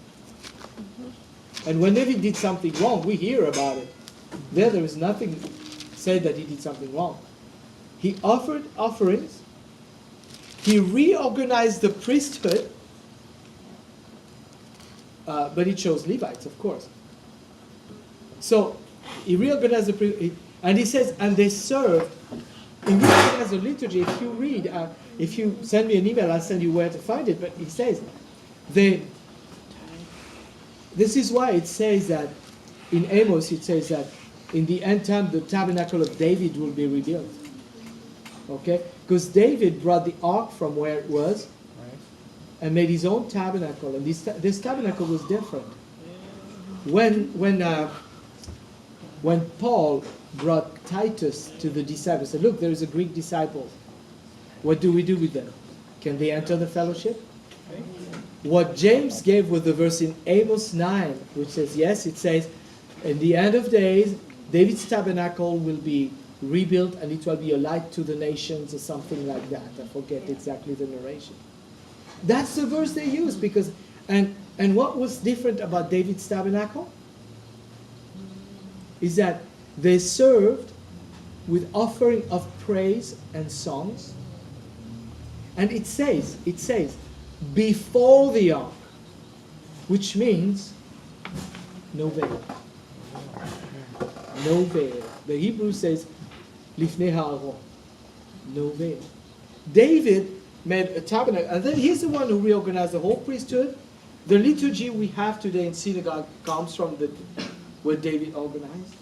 And when David did something wrong, we hear about it. There is nothing said that he did something wrong. He offered offerings. He reorganized the priesthood. But he chose Levites, of course. So he reorganized the priesthood. And he says, and they served. He reorganized the liturgy. If you read, if you send me an email, I'll send you where to find it. But he says, this is why it says that in Amos, it says that in the end time, the tabernacle of David will be rebuilt. Okay? Because David brought the ark from where it was and made his own tabernacle. And this tabernacle was different. When Paul brought Titus to the disciples, said, look, there is a Greek disciple. What do we do with them? Can they enter the fellowship? What James gave with the verse in Amos 9, which says, yes, it says, in the end of days, David's tabernacle will be rebuilt and it will be a light to the nations or something like that. I forget exactly the narration. That's the verse they use because, and what was different about David's tabernacle? Is that they served with offering of praise and songs. And it says, before the ark, which means no veil. No veil. The Hebrew says, Lifnei ha'aron. No veil. David made a tabernacle, and then he's the one who reorganized the whole priesthood. The liturgy we have today in synagogue comes from what David organized.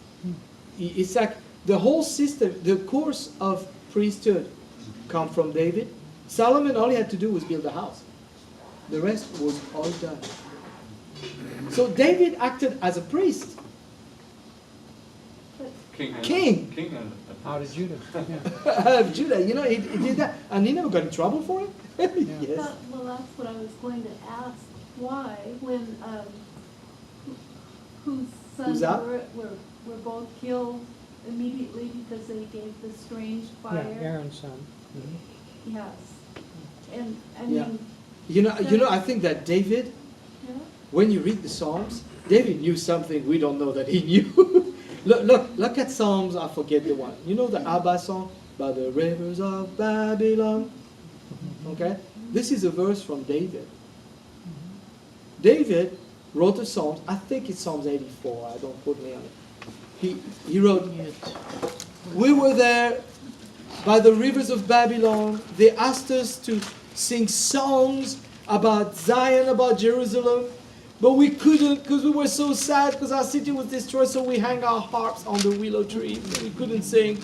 It's like the whole system, the course of priesthood come from David. Solomon, all he had to do was build a house. The rest was all done. So David acted as a priest. King. Out of Judah. Judah, he did that. And he never got in trouble for it? Yes. Well, that's what I was going to ask. Why, when whose sons were both killed immediately because they gave the strange fire? Yeah, Aaron's son. Mm-hmm. Yes. And I Yeah. mean, I think that David, when you read the Psalms, David knew something we don't know that he knew. Look at Psalms, I forget the one. You know the Abba song? By the rivers of Babylon. Okay? This is a verse from David. David wrote a Psalms, I think it's Psalms 84, I don't quote me on it. He wrote, we were there by the rivers of Babylon. They asked us to sing songs about Zion, about Jerusalem. But we couldn't because we were so sad because our city was destroyed, so we hang our harps on the willow tree. We couldn't sing.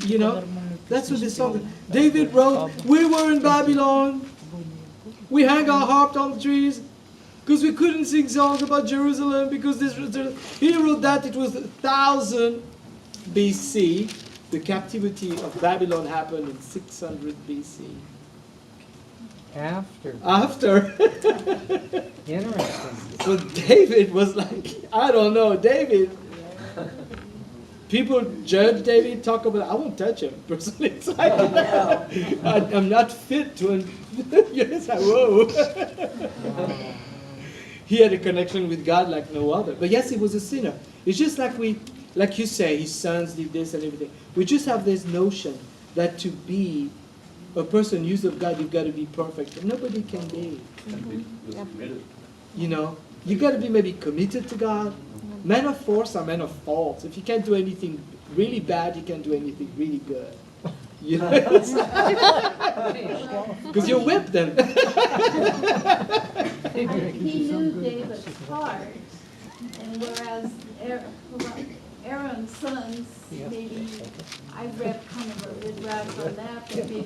You know, that's what this song is. David wrote, we were in Babylon. We hang our harp on the trees because we couldn't sing songs about Jerusalem because he wrote that it was 1000 BC. The captivity of Babylon happened in 600 BC. After. Interesting. So David was like, I don't know, David. People judge David, talk about, I won't touch him personally. It's like, I'm not fit to. Yes, I will. He had a connection with God like no other. But yes, he was a sinner. It's just like you say, his sons did this and everything. We just have this notion that to be a person used of God, you've got to be perfect. And nobody can be. Committed. You know, you got to be maybe committed to God. Men of force are men of fault. If you can't do anything really bad, you can't do anything really good. You know, because you whip them. He knew David's heart, and whereas Aaron's sons, maybe I read kind of a midrash on that, but maybe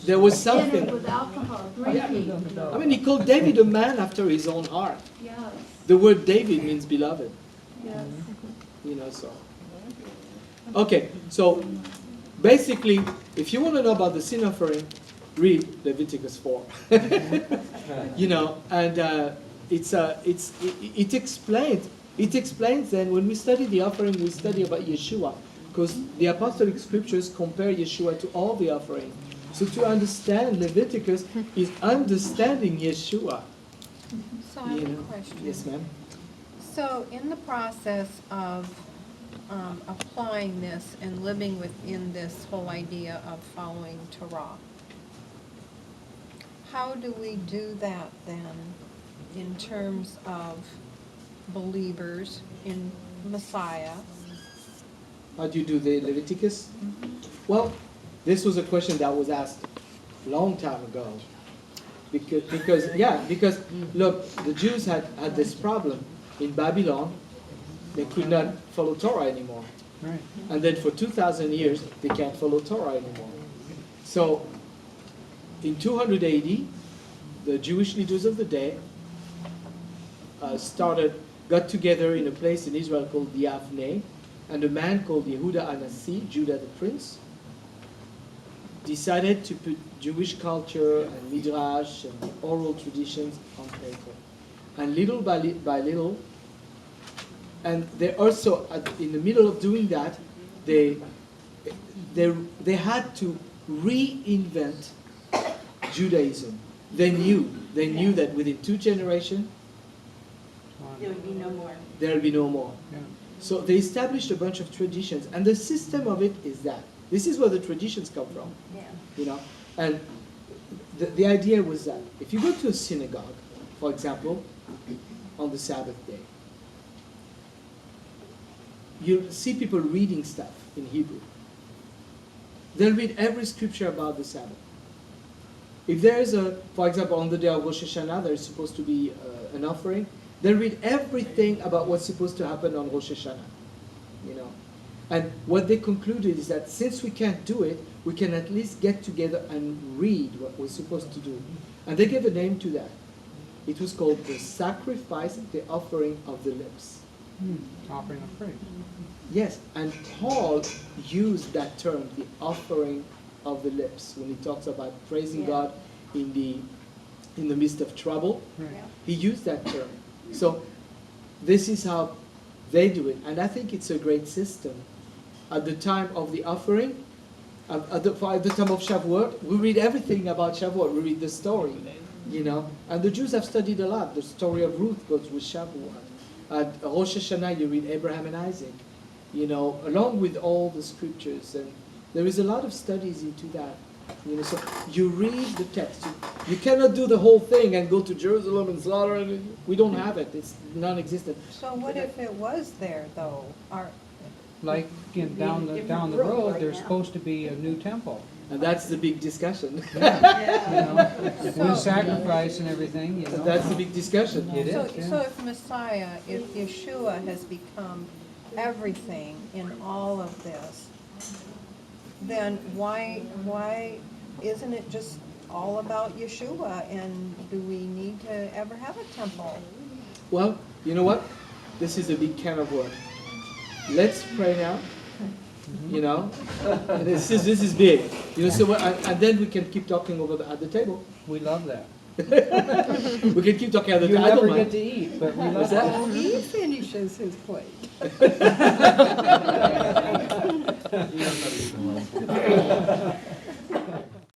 There was they something. entered with alcohol, drinking. I mean, he called David a man after his own heart. Yes, The word David means beloved. yes. You know, so. Okay, so basically, if you want to know about the sin offering, read Leviticus 4. You know, and it explains then when we study the offering, we study about Yeshua, because the apostolic scriptures compare Yeshua to all the offerings. So to understand Leviticus is understanding Yeshua. So I You have know. a question. Yes, ma'am. So in the process of applying this and living within this whole idea of following Torah, how do we do that then in terms of believers in Messiah? How do you do the Leviticus? Well, this was a question that was asked a long time ago. Because look, the Jews had this problem in Babylon. They could not follow Torah anymore. Right. And then for 2,000 years, they can't follow Torah anymore. So in 200 AD, the Jewish leaders of the day got together in a place in Israel called the Avnei, and a man called Yehuda Anasi, Judah the prince, decided to put Jewish culture and Midrash and oral traditions on paper. And little by little, and they also, in the middle of doing that, they had to reinvent Judaism. They knew that within 2 generations, There would be no more. there will be no more. Yeah. So they established a bunch of traditions, and the system of it is that. This is where the traditions come from. Yeah. You know, and the idea was that if you go to a synagogue, for example, on the Sabbath day, you'll see people reading stuff in Hebrew. They'll read every scripture about the Sabbath. If there is for example, on the day of Rosh Hashanah, there's supposed to be an offering, they'll read everything about what's supposed to happen on Rosh Hashanah. You know, and what they concluded is that since we can't do it, we can at least get together and read what we're supposed to do. And they gave a name to that. It was called the sacrifice, the offering of the lips. Offering of praise. Yes, and Paul used that term, the offering of the lips, when he talks about praising God in the midst of trouble. Right. He used that term. So this is how they do it, and I think it's a great system. At the time of the offering, at the time of Shavuot, we read everything about Shavuot. We read the story, you know. And the Jews have studied a lot. The story of Ruth goes with Shavuot. At Rosh Hashanah, you read Abraham and Isaac, you know, along with all the scriptures. And there is a lot of studies into that. You know, so you read the text. You cannot do the whole thing and go to Jerusalem and slaughter. And we don't have it. It's non-existent. So what if it was there though? like down the road, there's supposed to be a new temple. And that's the big discussion. You know, with sacrifice and everything, you know. That's the big discussion. It So, is, yeah. so if Messiah, if Yeshua has become everything in all of this, then why isn't it just all about Yeshua, and do we need to ever have a temple? Well, you know what? This is a big can of worms. Let's pray now. You know, this is big. You know, so and then we can keep talking over at the table. We love that. We can keep talking at the You table. I don't never mind. get to eat, but we love What's that? that. Oh, he finishes his plate.